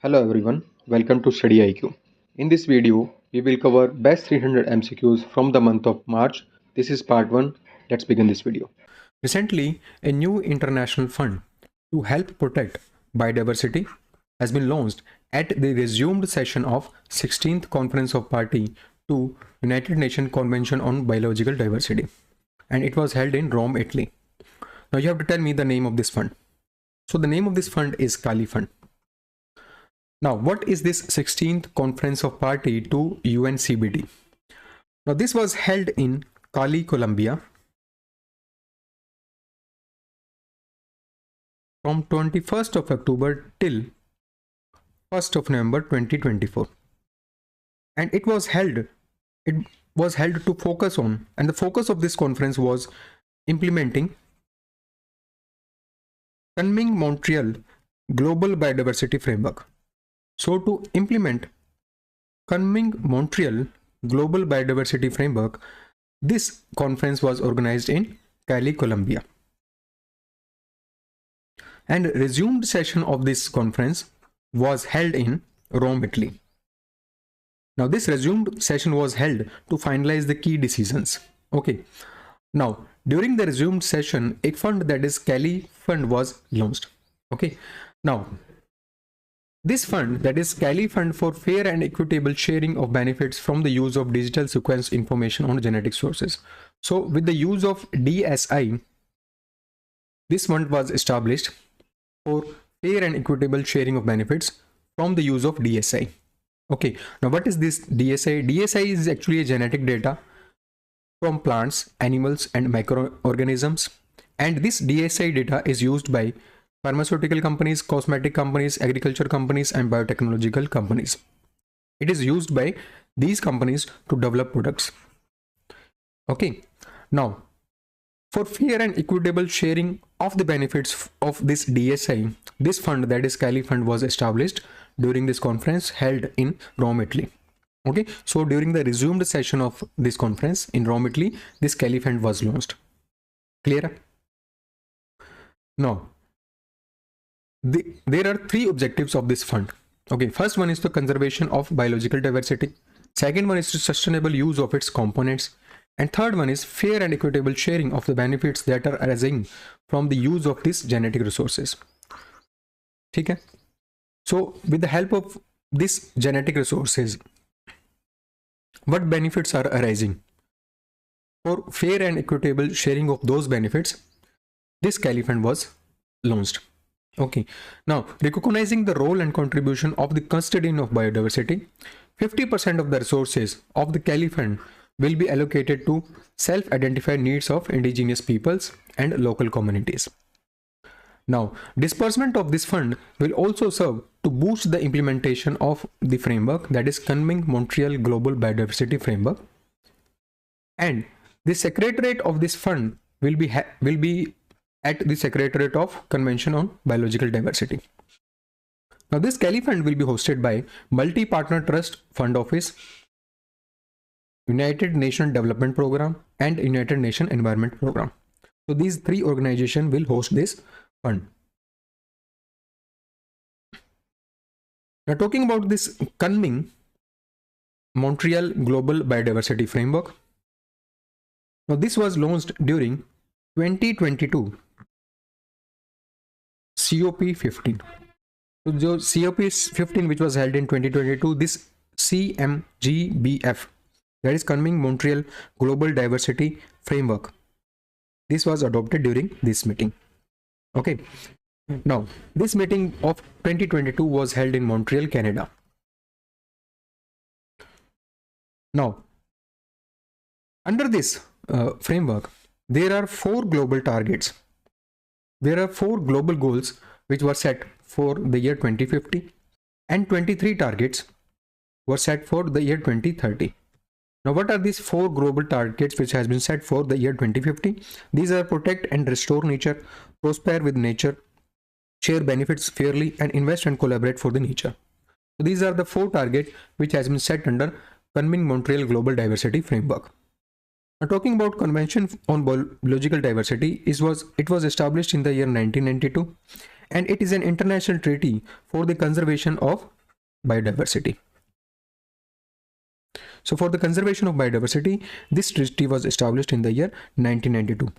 Hello everyone, welcome to Study IQ. In this video, we will cover best 300 MCQs from the month of March. This is part 1. Let's begin this video. Recently, a new international fund to help protect biodiversity has been launched at the resumed session of 16th Conference of Party to United Nations Convention on Biological Diversity, and it was held in Rome, Italy. Now you have to tell me the name of this fund. So the name of this fund is Kali Fund. Now, what is this 16th Conference of Party to UNCBD? Now, this was held in Cali, Colombia from 21st of October till 1st of November 2024. And it was held to focus on, and the focus of this conference was implementing Kunming-Montreal Global Biodiversity Framework. So to implement Kunming-Montreal Global Biodiversity Framework, this conference was organized in Cali, Colombia. And resumed session of this conference was held in Rome, Italy. Now this resumed session was held to finalize the key decisions. Okay. Now during the resumed session, a fund, that is Kali Fund, was launched. Okay. Now this fund, that is Kali Fund for Fair and Equitable Sharing of Benefits from the Use of Digital Sequence Information on Genetic Sources. So with the use of DSI, this fund was established for fair and equitable sharing of benefits from the use of DSI. Okay, now what is this DSI? DSI is actually a genetic data from plants, animals and microorganisms, and this DSI data is used by pharmaceutical companies, cosmetic companies, agriculture companies and biotechnological companies. It is used by these companies to develop products. Okay, now for fair and equitable sharing of the benefits of this DSI, this fund, that is Kali Fund, was established during this conference held in Rome, Italy. Okay, so during the resumed session of this conference in Rome, Italy, this Kali Fund was launched. Clear? Now there are three objectives of this fund. Okay, first one is the conservation of biological diversity, second one is the sustainable use of its components, and third one is fair and equitable sharing of the benefits that are arising from the use of these genetic resources. Okay, so with the help of these genetic resources, what benefits are arising? For fair and equitable sharing of those benefits, this Kali Fund was launched. Okay, now recognizing the role and contribution of the custodian of biodiversity, 50% of the resources of the Kali Fund will be allocated to self-identified needs of indigenous peoples and local communities. Now, disbursement of this fund will also serve to boost the implementation of the framework, that is Kunming-Montreal Global Biodiversity Framework, and the secretariat of this fund will be at the Secretariat of Convention on Biological Diversity. Now this Kali Fund will be hosted by Multi-Partner Trust Fund Office, United Nations Development Program and United Nations Environment Program. So these three organizations will host this fund. Now talking about this Kunming Montreal Global Biodiversity Framework. Now this was launched during 2022 COP15. So the COP15 which was held in 2022, this CMGBF, that is Kunming-Montreal Global Diversity Framework, this was adopted during this meeting. Okay, now this meeting of 2022 was held in Montreal, Canada. Now under this framework, there are 4 global targets. There are 4 global goals which were set for the year 2050 and 23 targets were set for the year 2030. Now what are these 4 global targets which has been set for the year 2050? These are protect and restore nature, prosper with nature, share benefits fairly and invest and collaborate for the nature. So these are the 4 targets which has been set under Kunming-Montreal Global Diversity Framework. Now talking about Convention on Biological Diversity, it was established in the year 1992 and it is an international treaty for the conservation of biodiversity. So for the conservation of biodiversity, this treaty was established in the year 1992.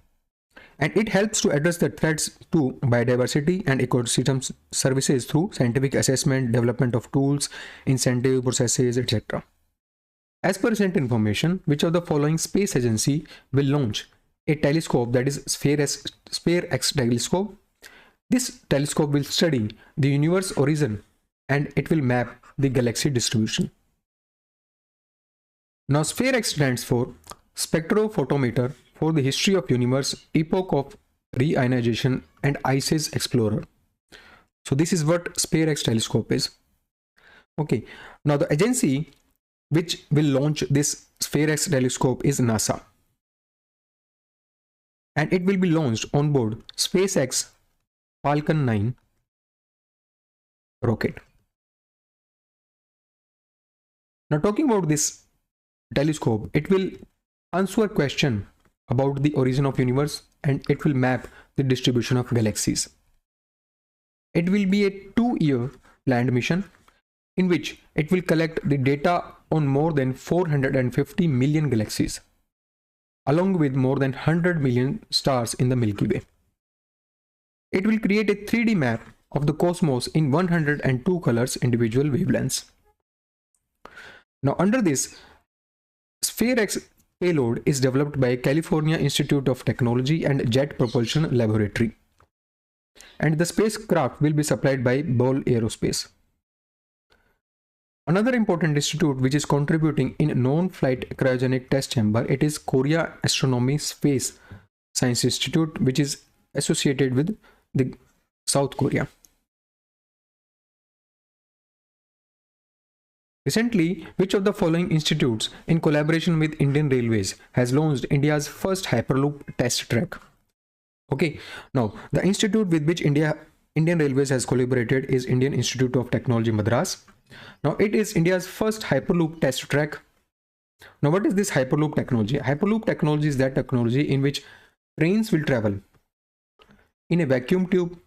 And it helps to address the threats to biodiversity and ecosystem services through scientific assessment, development of tools, incentive processes, etc. As per recent information, which of the following space agency will launch a telescope, that is SpareX telescope? This telescope will study the universe origin and it will map the galaxy distribution. Now SpareX stands for Spectrophotometer for the history of universe, epoch of reionization and ICES explorer. So this is what SpareX telescope is. Okay, now the agency which will launch this SpareX telescope is NASA, and it will be launched on board SpaceX Falcon 9 rocket. Now talking about this telescope, it will answer a question about the origin of universe and it will map the distribution of galaxies. It will be a 2-year planned mission in which it will collect the data on more than 450 million galaxies, along with more than 100 million stars in the Milky Way. It will create a 3D map of the cosmos in 102 colors individual wavelengths. Now under this, SpareX payload is developed by California Institute of Technology and Jet Propulsion Laboratory, and the spacecraft will be supplied by Ball Aerospace. Another important institute which is contributing in non-flight cryogenic test chamber, it is Korea Astronomy Space Science Institute, which is associated with the South Korea. Recently, which of the following institutes in collaboration with Indian Railways has launched India's first Hyperloop test track? Okay, now the institute with which Indian Railways has collaborated is Indian Institute of Technology Madras. Now it is India's first Hyperloop test track. Now what is this Hyperloop technology? Hyperloop technology is that technology in which trains will travel in a vacuum tube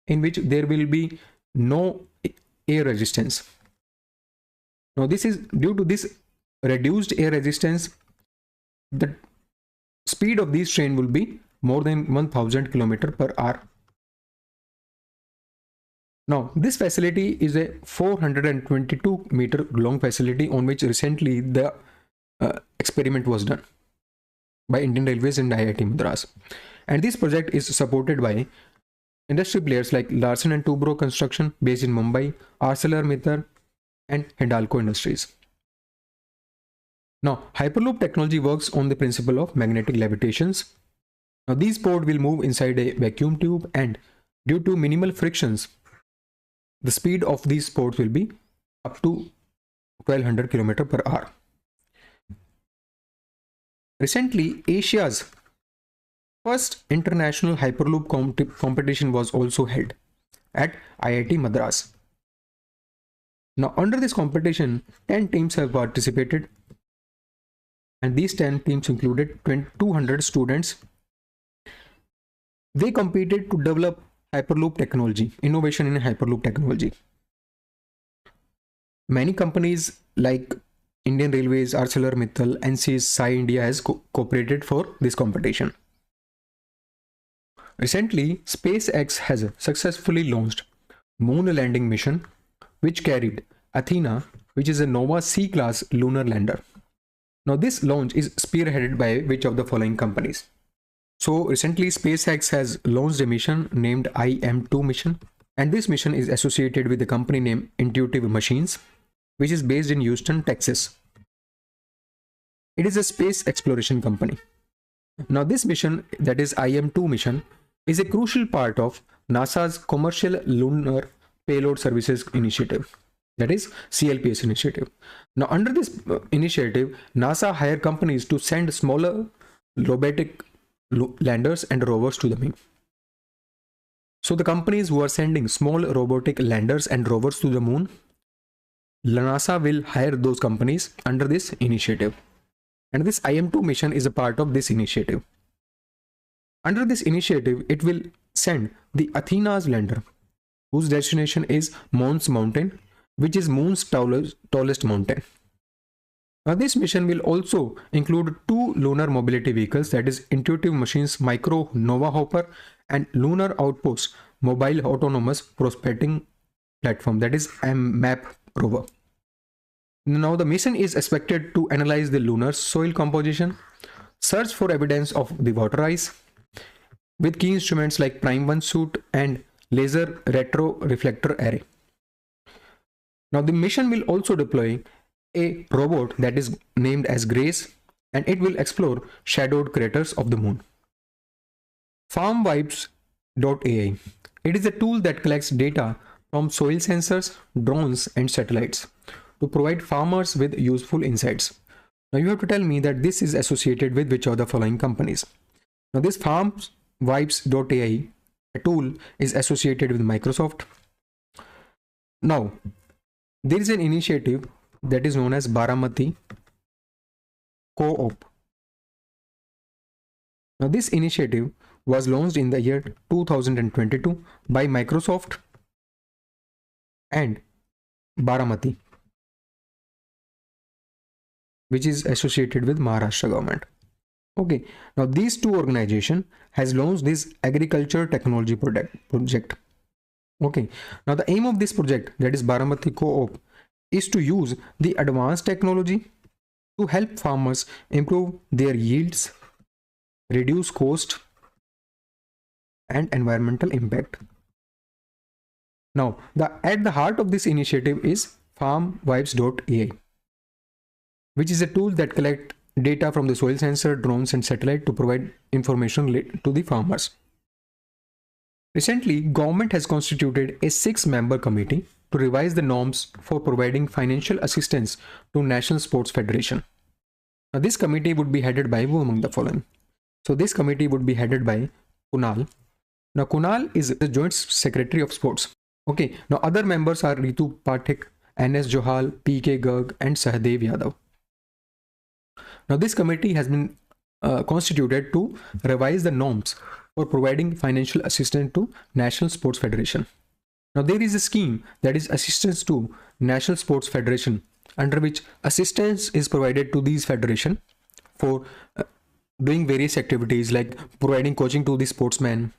in which there will be no air resistance. Now this is due to this reduced air resistance, the speed of this train will be more than 1000 km per hour. Now this facility is a 422 meter long facility on which recently the experiment was done by Indian Railways and IIT Madras. And this project is supported by industry players like Larsen & Toubro Construction based in Mumbai, ArcelorMittal and Hindalco Industries. Now Hyperloop technology works on the principle of magnetic levitations. Now these pods will move inside a vacuum tube, and due to minimal frictions, the speed of these pods will be up to 1200 km per hour. Recently, Asia's first international Hyperloop competition was also held at IIT Madras. Now under this competition, 10 teams have participated, and these 10 teams included 200 students. They competed to develop Hyperloop technology, innovation in Hyperloop technology. Many companies like Indian Railways, ArcelorMittal, NCS, Sai India has cooperated for this competition. Recently, SpaceX has successfully launched moon landing mission which carried Athena, which is a Nova C-class lunar lander. Now this launch is spearheaded by which of the following companies? So recently SpaceX has launched a mission named IM-2 mission, and this mission is associated with the company named Intuitive Machines, which is based in Houston, Texas. It is a space exploration company. Now this mission, that is IM-2 mission, is a crucial part of NASA's Commercial Lunar Payload Services Initiative, that is CLPS initiative. Now under this initiative, NASA hired companies to send smaller robotic landers and rovers to the moon. So the companies who are sending small robotic landers and rovers to the moon, NASA will hire those companies under this initiative. And this IM-2 mission is a part of this initiative. Under this initiative, it will send the Athena's lander, whose destination is Mons Mountain, which is Moon's tallest mountain. Now, this mission will also include two lunar mobility vehicles, that is Intuitive Machines Micro Nova Hopper and Lunar Outpost Mobile Autonomous Prospecting Platform, that is MAP rover. Now, the mission is expected to analyze the lunar soil composition, search for evidence of the water ice, with key instruments like Prime 1 suit and laser retro reflector array. Now, the mission will also deploy a robot that is named as Grace, and it will explore shadowed craters of the moon. FarmVibes.ai. It is a tool that collects data from soil sensors, drones, and satellites to provide farmers with useful insights. Now, you have to tell me that this is associated with which of the following companies. Now, this FarmVibes.ai tool is associated with Microsoft. Now, there is an initiative that is known as Baramati Co-op. Now, this initiative was launched in the year 2022 by Microsoft and Baramati, which is associated with Maharashtra government. Okay, now these two organizations has launched this agriculture technology project. Okay, now the aim of this project, that is Baramati Co-op, is to use the advanced technology to help farmers improve their yields, reduce cost, and environmental impact. Now, at the heart of this initiative is FarmVibes.ai, which is a tool that collects data from the soil sensor, drones, and satellite to provide information to the farmers. Recently, government has constituted a 6-member committee to revise the norms for providing financial assistance to National Sports Federation. Now, this committee would be headed by who among the following? So, this committee would be headed by Kunal. Now, Kunal is the Joint Secretary of Sports. Okay, now other members are Ritu Pathik, NS Johal, PK Garg, and Sahdev Yadav. Now, this committee has been constituted to revise the norms for providing financial assistance to National Sports Federation. Now, there is a scheme that is assistance to National Sports Federation, under which assistance is provided to these federation for doing various activities like providing coaching to the sportsmen,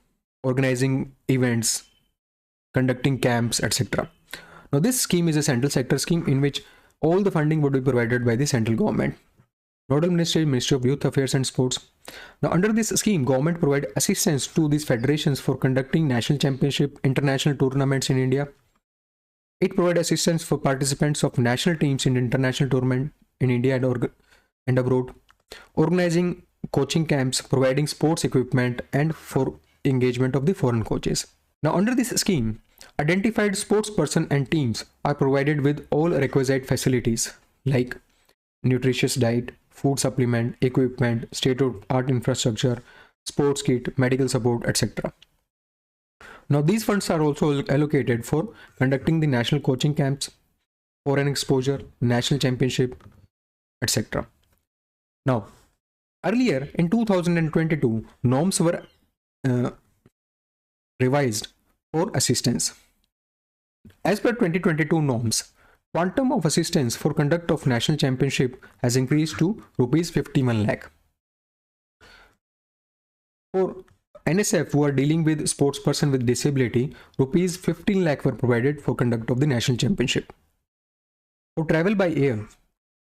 organizing events, conducting camps, etc. Now, this scheme is a central sector scheme in which all the funding would be provided by the central government. Nodal Ministry, Ministry of Youth Affairs and Sports. Now, under this scheme, government provide assistance to these federations for conducting national championship, international tournaments in India. It provides assistance for participants of national teams in international tournament in India and abroad, organizing coaching camps, providing sports equipment, and for engagement of the foreign coaches. Now, under this scheme, identified sportsperson and teams are provided with all requisite facilities like nutritious diet, food supplement, equipment, state-of-the-art infrastructure, sports kit, medical support, etc. Now, these funds are also allocated for conducting the national coaching camps, foreign exposure, national championship, etc. Now, earlier in 2022, norms were revised for assistance. As per 2022 norms, quantum of assistance for conduct of national championship has increased to rupees 51 lakh. For NSF who are dealing with sportsperson with disability, rupees 15 lakh were provided for conduct of the national championship. For travel by air,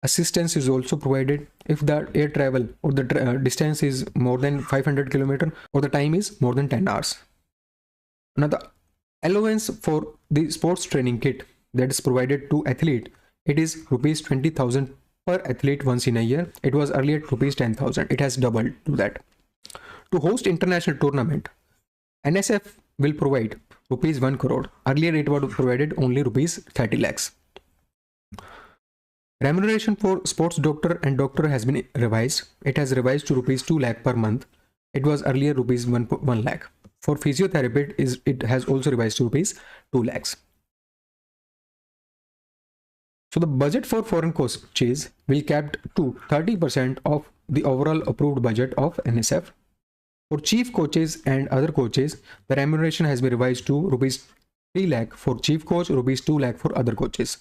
assistance is also provided if the air travel or the distance is more than 500 km or the time is more than 10 hours. Now, the allowance for the sports training kit that is provided to athlete, it is rupees 20,000 per athlete once in a year. It was earlier rupees 10,000. It has doubled to that. To host international tournament, NSF will provide rupees 1 crore. Earlier it was provided only rupees 30 lakhs. Remuneration for sports doctor and doctor has been revised. It has revised to rupees 2 lakh per month. It was earlier rupees 1 lakh. For physiotherapy, it has also revised to rupees 2 lakhs. So the budget for foreign coaches will capped to 30% of the overall approved budget of NSF. For chief coaches and other coaches, the remuneration has been revised to rupees 3 lakh for chief coach, rupees 2 lakh for other coaches.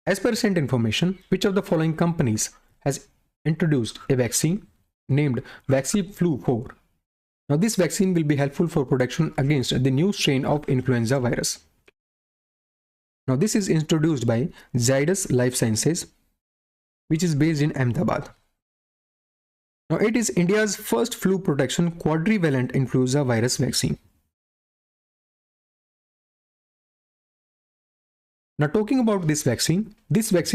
As per recent information, which of the following companies has introduced a vaccine named VaxiFlu 4? Now, this vaccine will be helpful for protection against the new strain of influenza virus. Now, this is introduced by Zydus Life Sciences, which is based in Ahmedabad. Now, it is India's first flu protection quadrivalent influenza virus vaccine. Now, talking about this vaccine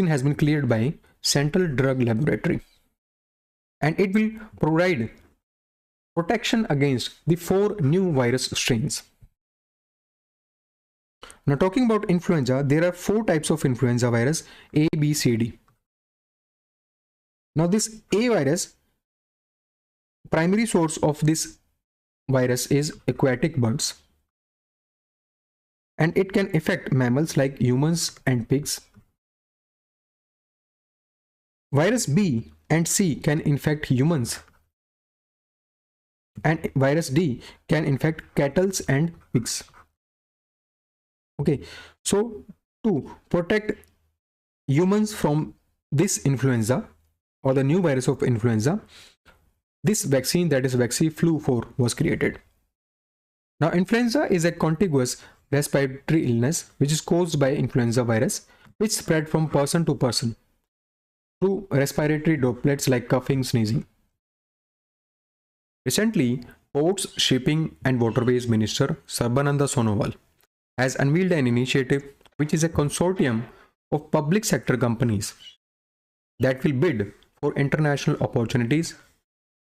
has been cleared by Central Drug Laboratory, and it will provide protection against the 4 new virus strains. Now, talking about influenza, there are 4 types of influenza virus: A, B, C, D. Now, this A virus, primary source of this virus is aquatic birds, and it can affect mammals like humans and pigs. Virus B and C can infect humans, and virus D can infect cattle and pigs. Okay, so to protect humans from this influenza or the new virus of influenza, this vaccine, that is VaxiFlu 4, was created. Now, influenza is a contiguous respiratory illness which is caused by influenza virus, which spread from person to person through respiratory droplets like coughing, sneezing. Recently, Ports, Shipping and Waterways Minister Sarbananda Sonowal has unveiled an initiative which is a consortium of public sector companies that will bid for international opportunities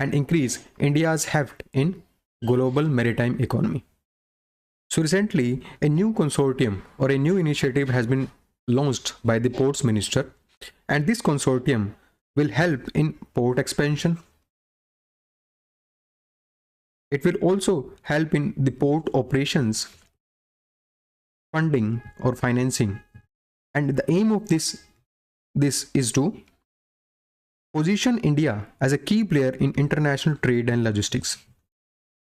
and increase India's heft in global maritime economy. So recently, a new consortium or a new initiative has been launched by the Ports Minister, and this consortium will help in port expansion. It will also help in the port operations, funding or financing, and the aim of this is to position India as a key player in international trade and logistics.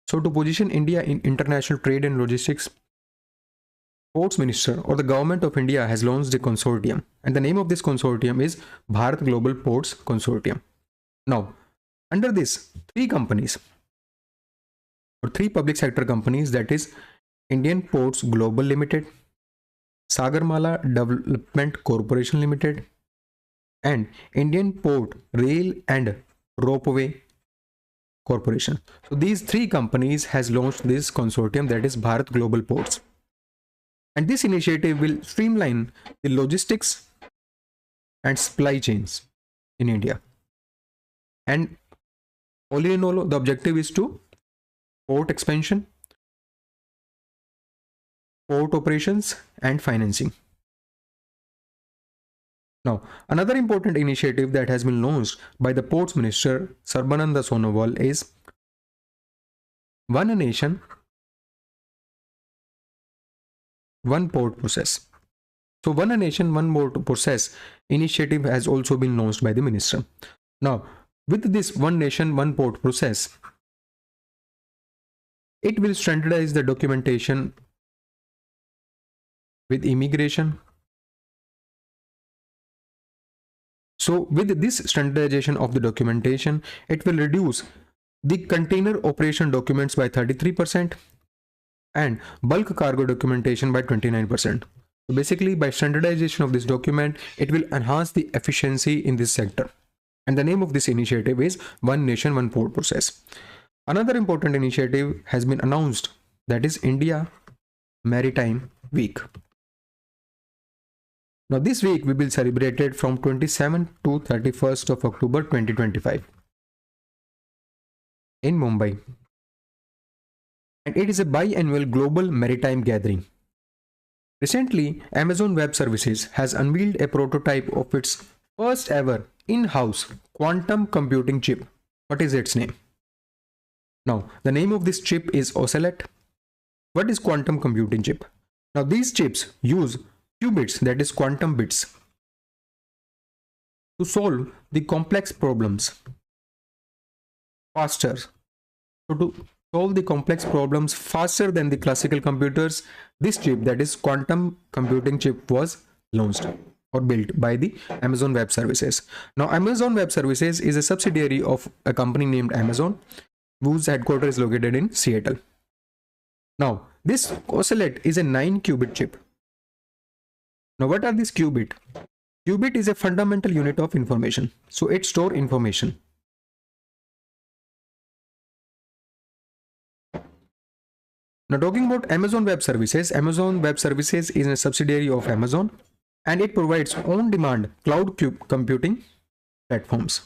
So to position India in international trade and logistics, Ports Minister or the Government of India has launched a consortium, and the name of this consortium is Bharat Global Ports Consortium. Now, under this, 3 companies or 3 public sector companies, that is Indian Ports Global Limited, Sagarmala Development Corporation Limited, and Indian Port Rail and Ropeway Corporation. So these 3 companies has launched this consortium, that is Bharat Global Ports. And this initiative will streamline the logistics and supply chains in India. And all in all, the objective is to port expansion, port operations and financing. Now, another important initiative that has been launched by the Ports Minister Sarbananda Sonowal is One Nation, One Port Process. So One Nation, One Port Process initiative has also been launched by the minister. Now, with this One Nation, One Port Process, it will standardize the documentation with immigration. So with this standardization of the documentation, it will reduce the container operation documents by 33% and bulk cargo documentation by 29%. So basically, by standardization of this document, it will enhance the efficiency in this sector. And the name of this initiative is One Nation, One Port Process. Another important initiative has been announced, that is India Maritime Week. Now this week will be celebrated from 27th to 31st of October 2025 in Mumbai. And it is a biannual global maritime gathering. Recently, Amazon Web Services has unveiled a prototype of its first ever in-house quantum computing chip. What is its name? Now, the name of this chip is Ocelot. What is quantum computing chip? Now, these chips use qubits, that is quantum bits, to solve the complex problems faster. So to solve the complex problems faster than the classical computers, this chip, that is quantum computing chip, was launched or built by the Amazon Web Services. Now, Amazon Web Services is a subsidiary of a company named Amazon, whose headquarters is located in Seattle. Now, this Ocelot is a 9-qubit chip. Now, what are these qubit? Qubit is a fundamental unit of information. So it stores information. Now, talking about Amazon Web Services, Amazon Web Services is a subsidiary of Amazon, and it provides on-demand cloud computing platforms.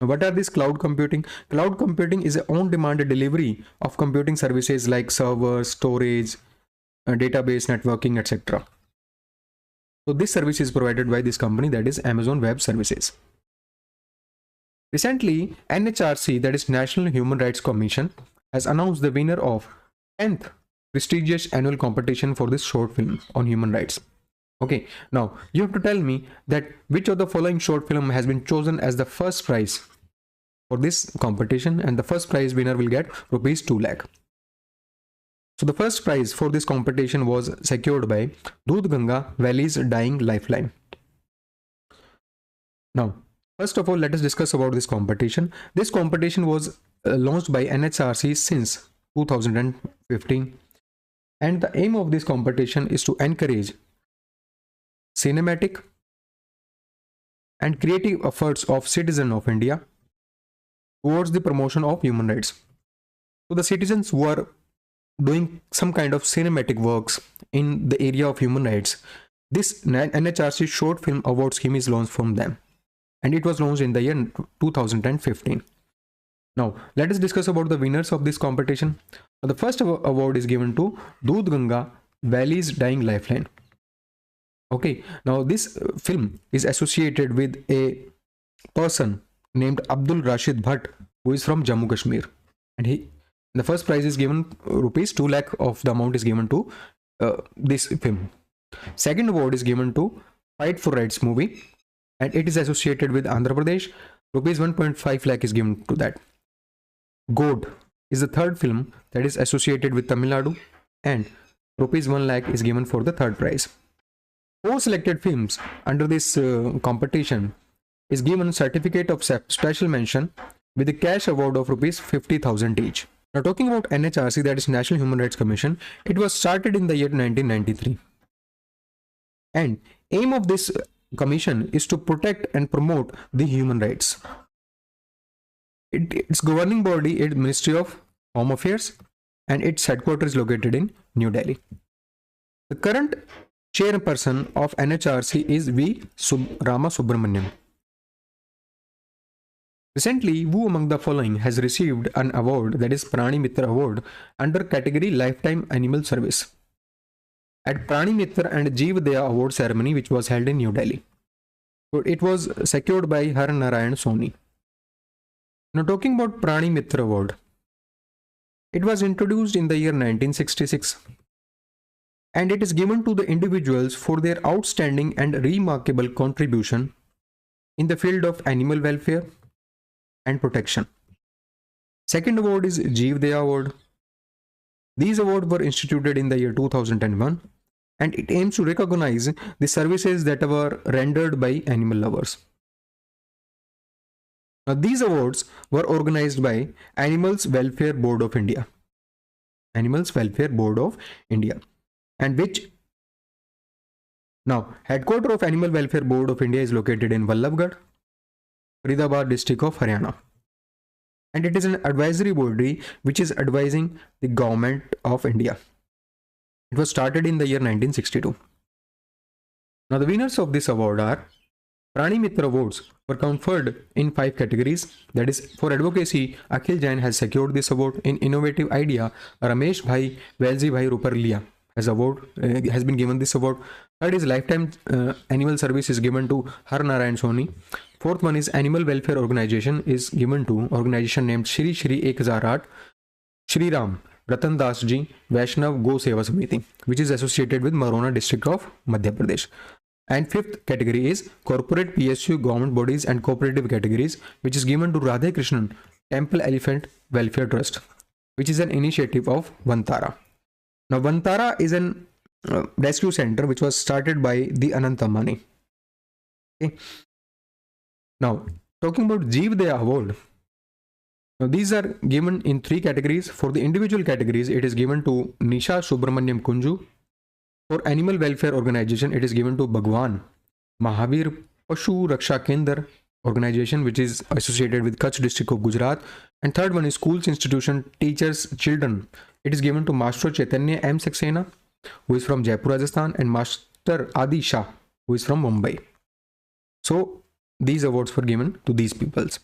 Now, what are these cloud computing? Cloud computing is an on-demand delivery of computing services like servers, storage, database, networking, etc. So this service is provided by this company, that is Amazon Web Services. Recently, NHRC, that is National Human Rights Commission, has announced the winner of 10th prestigious annual competition for this short film on human rights. Okay, now you have to tell me that which of the following short film has been chosen as the first prize for this competition, and the first prize winner will get rupees 2 lakh. So the first prize for this competition was secured by Doodh Ganga Valley's Dying Lifeline. Now, first of all, let us discuss about this competition. This competition was launched by NHRC since 2015, and the aim of this competition is to encourage cinematic and creative efforts of citizens of India towards the promotion of human rights. So the citizens who are doing some kind of cinematic works in the area of human rights, this NHRC short film award scheme is launched from them, and it was launched in the year 2015. Now, let us discuss about the winners of this competition. The first award is given to Doodh Ganga Valley's Dying Lifeline. Okay, now this film is associated with a person named Abdul Rashid Bhatt, who is from Jammu Kashmir, and the first prize is given rupees 2 lakh of the amount is given to this film. Second award is given to Fight for Rights movie, and it is associated with Andhra Pradesh. Rupees 1.5 lakh is given to that. God is the third film that is associated with Tamil Nadu, and rupees 1 lakh is given for the third prize. 4 selected films under this competition is given certificate of special mention with a cash award of rupees 50,000 each. Now, talking about NHRC, that is National Human Rights Commission, it was started in the year 1993, and aim of this commission is to protect and promote the human rights. Its governing body is Ministry of Home Affairs, and its headquarters is located in New Delhi. The current chairperson of NHRC is V. Rama Subramanian. Recently, who among the following has received an award, that is Prani Mitra Award, under category Lifetime Animal Service at Prani Mitra and Jeev Daya Award ceremony, which was held in New Delhi. So it was secured by Har Narayan Soni. Now, talking about Prani Mitra Award, it was introduced in the year 1966, and it is given to the individuals for their outstanding and remarkable contribution in the field of animal welfare and protection. Second award is Jeev Daya Award. These awards were instituted in the year 2001, and it aims to recognize the services that were rendered by animal lovers. Now, these awards were organized by Animals Welfare Board of India. Animals Welfare Board of India, and which now headquarters of Animal Welfare Board of India is located in Vallabhgarh, Faridabad district of Haryana, and it is an advisory body which is advising the government of India. It was started in the year 1962. Now, the winners of this award are Prani Mitra Awards were conferred in 5 categories. That is, for advocacy, Akhil Jain has secured this award. In innovative idea, Ramesh Bhai Velji Bhai Ruparlia has been given this award. Third is lifetime animal service is given to Har Narayan Soni. Fourth one is animal welfare organization is given to organization named Shri Shri 1008 Shri Ram Ratan Das Ji Vaishnav Go Seva Samiti, which is associated with Marona district of Madhya Pradesh. And fifth category is corporate PSU government bodies and cooperative categories, which is given to Radhe Krishnan Temple Elephant Welfare Trust, which is an initiative of Vantara. Now, Vantara is an rescue center which was started by the Anant Ambani. Okay. Now, talking about Jeev Daya Award. Now, these are given in 3 categories. For the individual categories, it is given to Nisha Subramaniam Kunju. For animal welfare organization, it is given to Bhagwan Mahavir Pashu Raksha Kendra organization, which is associated with Kutch district of Gujarat. And third one is schools, institution, teachers, children. It is given to Master Chaitanya M. Saxena, who is from Jaipur, Rajasthan, and Master Adi Shah, who is from Mumbai. So these awards were given to these peoples.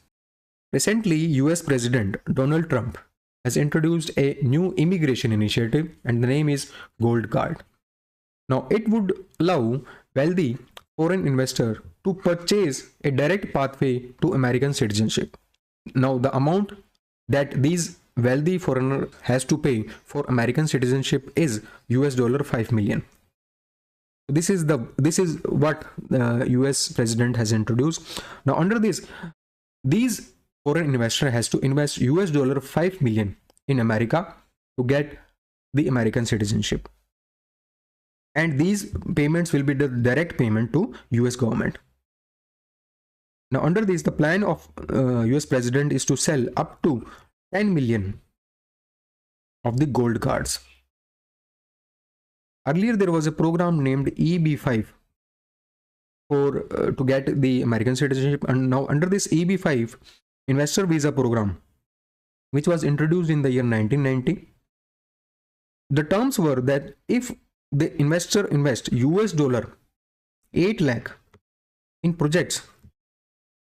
Recently, US President Donald Trump has introduced a new immigration initiative, and the name is Gold Card. Now, it would allow wealthy foreign investor to purchase a direct pathway to American citizenship. Now, the amount that these wealthy foreigner has to pay for American citizenship is $5 million. This is what the US president has introduced. Now, under this, these foreign investor has to invest $5 million in America to get the American citizenship. And these payments will be the direct payment to US government. Now, under this, the plan of US president is to sell up to 10 million of the gold cards. Earlier, there was a program named EB5 for to get the American citizenship, and now under this EB5 investor visa program, which was introduced in the year 1990, the terms were that if the investor invests $8 lakh in projects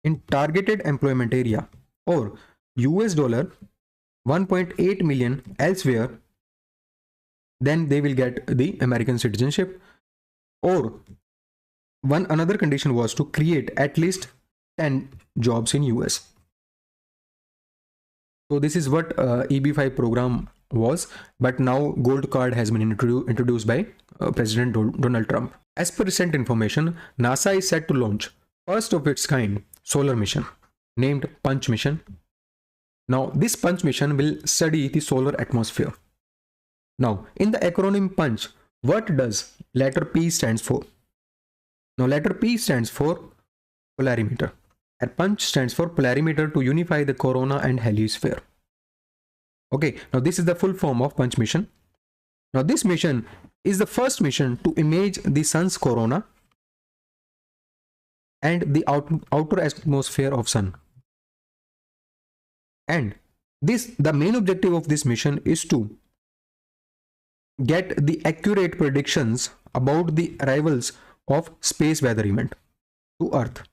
in targeted employment area or $1.8 million elsewhere, then they will get the American citizenship. Or another condition was to create at least 10 jobs in US. So this is what EB5 program was, but now Gold Card has been introduced by President Donald Trump. As per recent information, NASA is set to launch first of its kind solar mission named Punch mission. Now, this Punch mission will study the solar atmosphere. Now, in the acronym Punch, what does letter P stands for? Now, letter P stands for polarimeter, and Punch stands for polarimeter to unify the corona and heliosphere. Okay, now this is the full form of Punch mission. Now, this mission is the first mission to image the sun's corona and the outer atmosphere of sun. And the main objective of this mission is to get the accurate predictions about the arrivals of space weather event to Earth.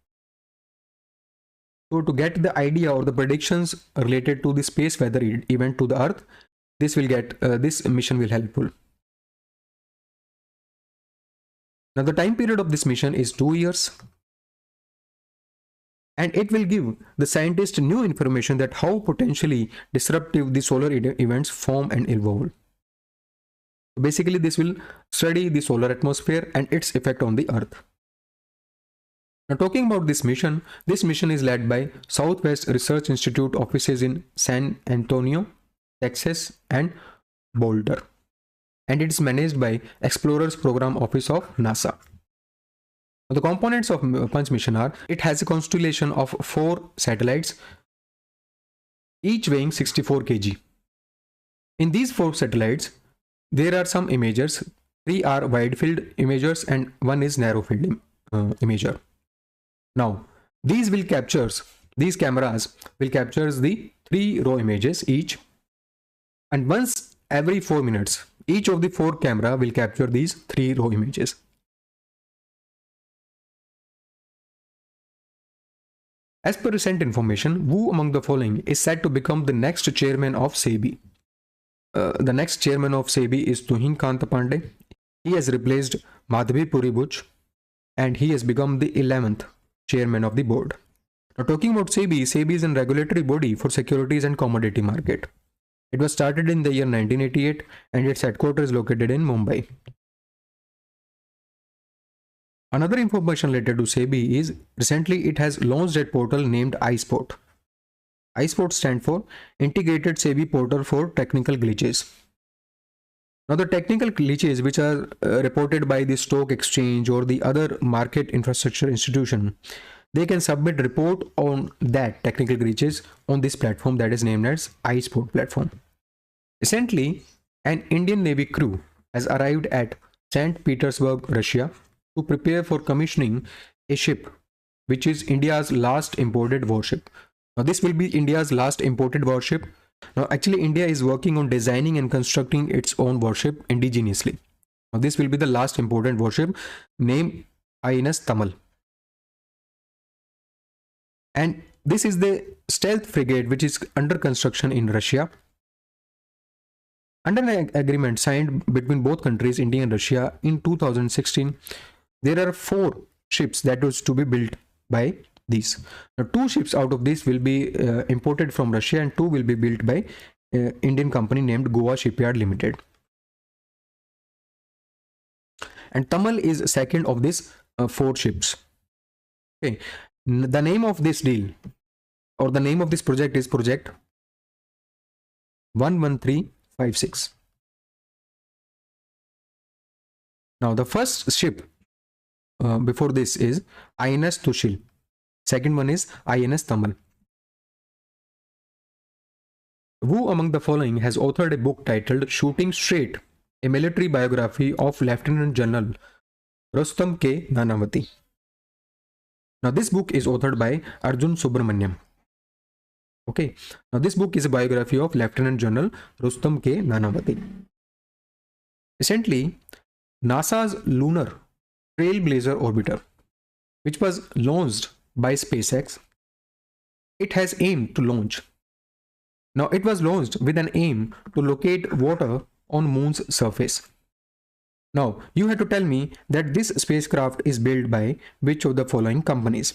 So to get the idea or the predictions related to the space weather event to the Earth, this mission will helpful. Now, the time period of this mission is 2 years, and it will give the scientists new information that how potentially disruptive the solar events form and evolve. Basically, this will study the solar atmosphere and its effect on the Earth. Now, talking about this mission is led by Southwest Research Institute offices in San Antonio, Texas, and Boulder, and it is managed by Explorers Program Office of NASA. Now, the components of Punch mission are: it has a constellation of 4 satellites, each weighing 64 kg. In these 4 satellites, there are some imagers. 3 are wide field imagers and 1 is narrow field imager. Now, these cameras will capture the 3 raw images each, and once every 4 minutes, each of the 4 camera will capture these 3 raw images. As per recent information, who among the following is said to become the next chairman of SEBI? The next chairman of SEBI is Tuhin Kanta Pandey. He has replaced Madhavi Puri Buch, and he has become the 11th chairman of the board. Now, talking about SEBI is a regulatory body for securities and commodity market. It was started in the year 1988 and its headquarters is located in Mumbai. Another information related to SEBI is recently it has launched a portal named iSpot. ISPOT stands for Integrated SEBI Portal for Technical Glitches. Now, the technical glitches which are reported by the stock exchange or the other market infrastructure institution, they can submit report on that technical glitches on this platform that is named as ISPOT platform. Recently, an Indian Navy crew has arrived at St. Petersburg, Russia, to prepare for commissioning a ship which is India's last imported warship. Now, this will be India's last imported warship. Now, actually, India is working on designing and constructing its own warship indigenously. Now, this will be the last imported warship, named INS Tamal. And this is the stealth frigate which is under construction in Russia. Under an agreement signed between both countries, India and Russia, in 2016, there are 4 ships that was to be built by these. Now, 2 ships out of this will be imported from Russia and 2 will be built by Indian company named Goa Shipyard Limited. And Tamal is second of these 4 ships. Okay, the name of this deal or the name of this project is Project 11356. Now, the first ship before this is INS Tushil. Second one is INS Tamal. Who among the following has authored a book titled Shooting Straight, a military biography of Lieutenant General Rustam K. Nanavati? Now, this book is authored by Arjun Subramaniam. Okay, now this book is a biography of Lieutenant General Rustam K. Nanavati. Recently, NASA's Lunar Trailblazer orbiter, which was launched by SpaceX, it has aimed to launch. Now, it was launched with an aim to locate water on Moon's surface. Now, you have to tell me that this spacecraft is built by which of the following companies.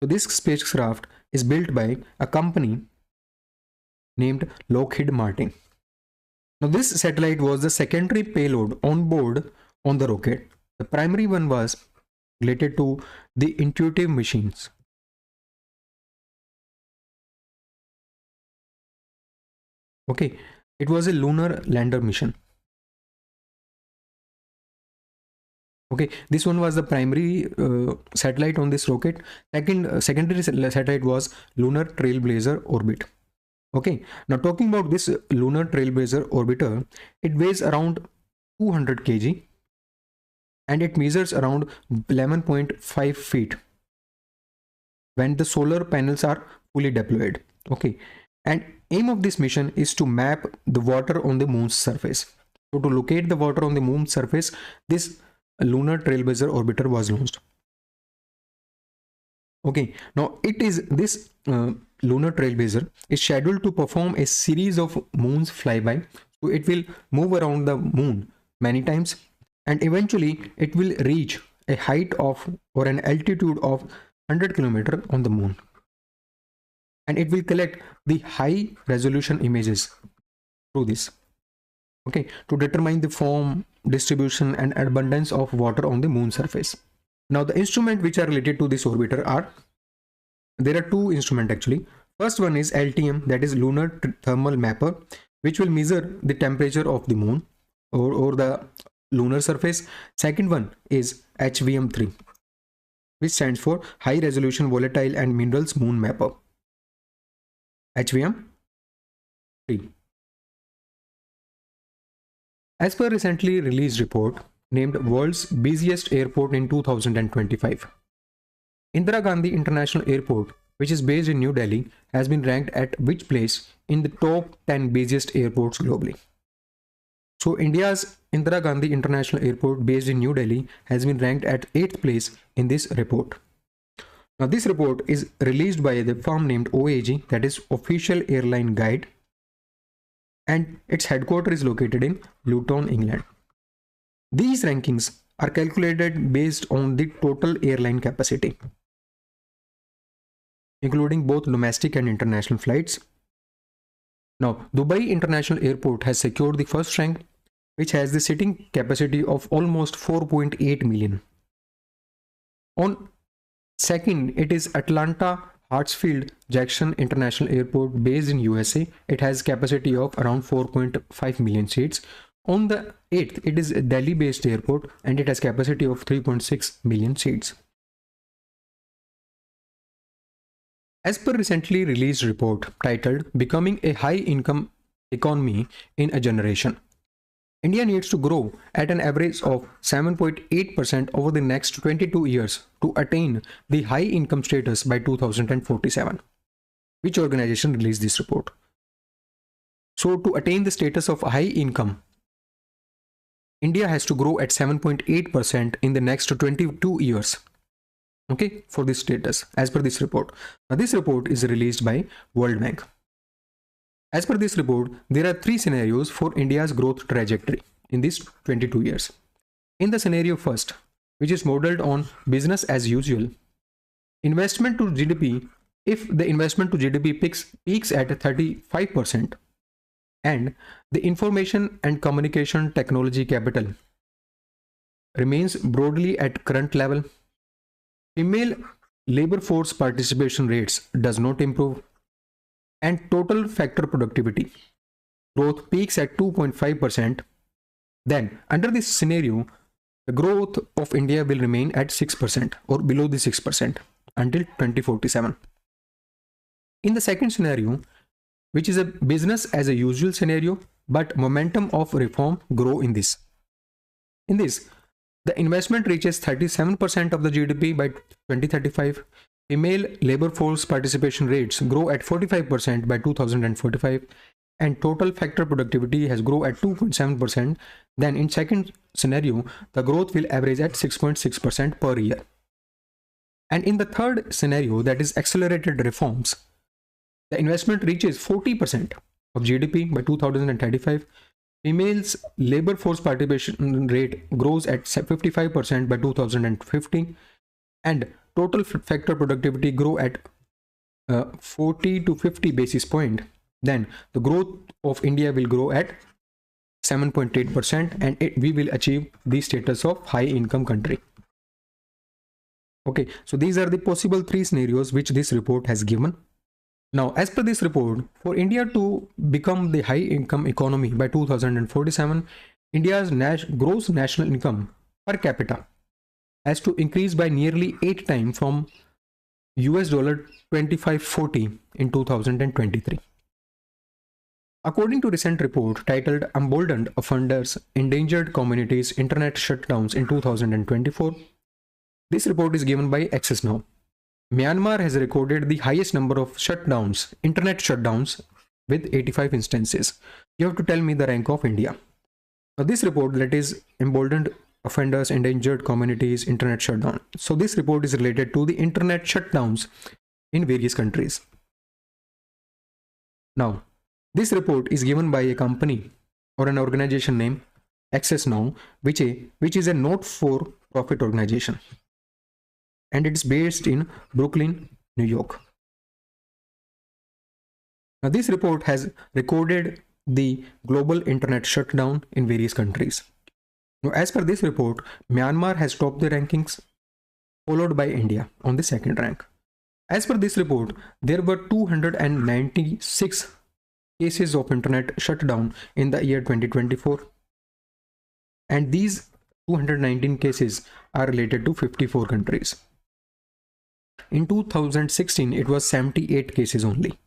So, this spacecraft is built by a company named Lockheed Martin. Now, this satellite was the secondary payload on board on the rocket. The primary one was related to the Intuitive Machines. Okay, it was a lunar lander mission. Okay, this one was the primary satellite on this rocket. Secondary satellite was Lunar Trailblazer orbit. Okay, now talking about this Lunar Trailblazer orbiter, it weighs around 200 kg and it measures around 11.5 feet when the solar panels are fully deployed. Okay, and aim of this mission is to map the water on the Moon's surface. So to locate the water on the Moon's surface, this Lunar Trailblazer orbiter was launched. Okay, now it is this Lunar Trailblazer is scheduled to perform a series of moons flyby. So it will move around the moon many times and eventually it will reach a height of or an altitude of 100 km on the moon. And it will collect the high resolution images through this. Okay, to determine the form, distribution and abundance of water on the moon surface. Now the instruments which are related to this orbiter are, there are 2 instruments actually. First one is LTM, that is Lunar Thermal Mapper, which will measure the temperature of the moon or the lunar surface. Second one is HVM3, which stands for High Resolution Volatile and Minerals Moon Mapper. HVM3. As per recently released report named World's Busiest Airport in 2025, Indira Gandhi International Airport, which is based in New Delhi, has been ranked at which place in the top 10 busiest airports globally? So India's Indira Gandhi International Airport based in New Delhi has been ranked at 8th place in this report. Now this report is released by the firm named OAG, that is Official Airline Guide, and its headquarters is located in Luton, England. These rankings are calculated based on the total airline capacity, including both domestic and international flights. Now, Dubai International Airport has secured the first rank, which has the seating capacity of almost 4.8 million. On second, it is Atlanta Hartsfield-Jackson International Airport based in USA. It has capacity of around 4.5 million seats. On the 8th, it is a Delhi-based airport and it has capacity of 3.6 million seats. As per recently released report titled Becoming a High-Income Economy in a Generation, India needs to grow at an average of 7.8% over the next 22 years to attain the high-income status by 2047. Which organization released this report? So to attain the status of high income, India has to grow at 7.8% in the next 22 years. Okay, for this status, as per this report. Now, this report is released by World Bank. As per this report, there are 3 scenarios for India's growth trajectory in these 22 years. In the scenario first, which is modeled on business as usual, investment to GDP, if the investment to GDP peaks at 35%, and the information and communication technology capital remains broadly at current level, female labor force participation rates does not improve, and total factor productivity growth peaks at 2.5%, then under this scenario, the growth of India will remain at 6% or below the 6% until 2047. In the second scenario, which is a business as a usual scenario, but momentum of reform grow in this. In this, the investment reaches 37% of the GDP by 2035. Female labor force participation rates grow at 45% by 2045, and total factor productivity has grown at 2.7%. Then in second scenario, the growth will average at 6.6% per year. And in the third scenario, that is accelerated reforms, the investment reaches 40% of GDP by 2035. Females labor force participation rate grows at 55% by 2050, and total factor productivity grow at 40 to 50 basis point. Then the growth of India will grow at 7.8%, and we will achieve the status of high income country. Okay, so these are the possible 3 scenarios which this report has given. Now, as per this report, for India to become the high income economy by 2047, India's gross national income per capita has to increase by nearly 8 times from $2540 in 2023. According to recent report titled Emboldened Offenders, Endangered Communities, Internet Shutdowns in 2024, this report is given by Access Now. Myanmar has recorded the highest number of shutdowns, internet shutdowns, with 85 instances. You have to tell me the rank of India. Now, this report, that is Emboldened Offenders, Endangered Communities, Internet Shutdown. So this report is related to the internet shutdowns in various countries. Now, this report is given by a company or an organization named Access Now, which is a not-for-profit organization, and it's based in Brooklyn, New York. Now, this report has recorded the global internet shutdown in various countries. Now, as per this report, Myanmar has topped the rankings, followed by India on the second rank. As per this report, there were 296 cases of internet shutdown in the year 2024, and these 219 cases are related to 54 countries. In 2016, it was 78 cases only.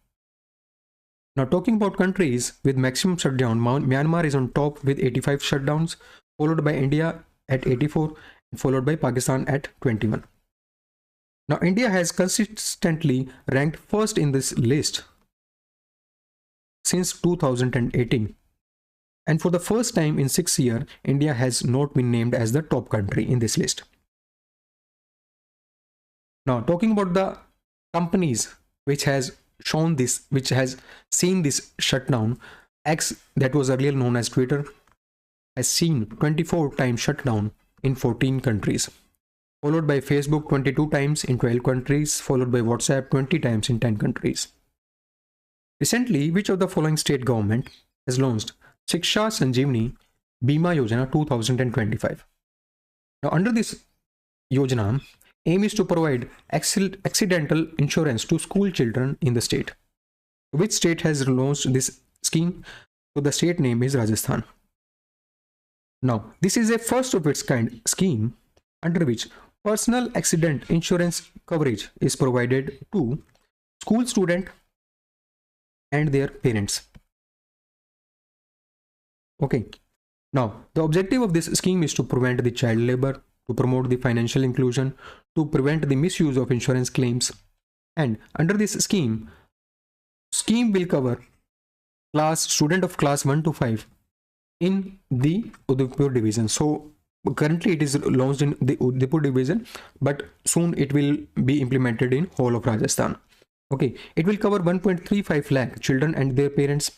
Now, talking about countries with maximum shutdown, Myanmar is on top with 85 shutdowns, followed by India at 84, and followed by Pakistan at 21. Now, India has consistently ranked first in this list since 2018. And for the first time in 6 years, India has not been named as the top country in this list. Now, talking about the companies which has shown this, which has seen this shutdown, X, that was earlier known as Twitter, has seen 24 times shutdown in 14 countries, followed by Facebook 22 times in 12 countries, followed by WhatsApp 20 times in 10 countries. Recently, which of the following state government has launched Shiksha Sanjeevani Bima Yojana 2025? Now, under this Yojana, aim is to provide accidental insurance to school children in the state. Which state has launched this scheme? So the state name is Rajasthan. Now, this is a first of its kind scheme under which personal accident insurance coverage is provided to school student and their parents. Okay. Now, the objective of this scheme is to prevent the child labor, to promote the financial inclusion, to prevent the misuse of insurance claims. And under this scheme will cover student of class 1 to 5 in the Udaipur division. So currently it is launched in the Udaipur division, but soon it will be implemented in whole of Rajasthan. Okay, it will cover 1.35 lakh children and their parents,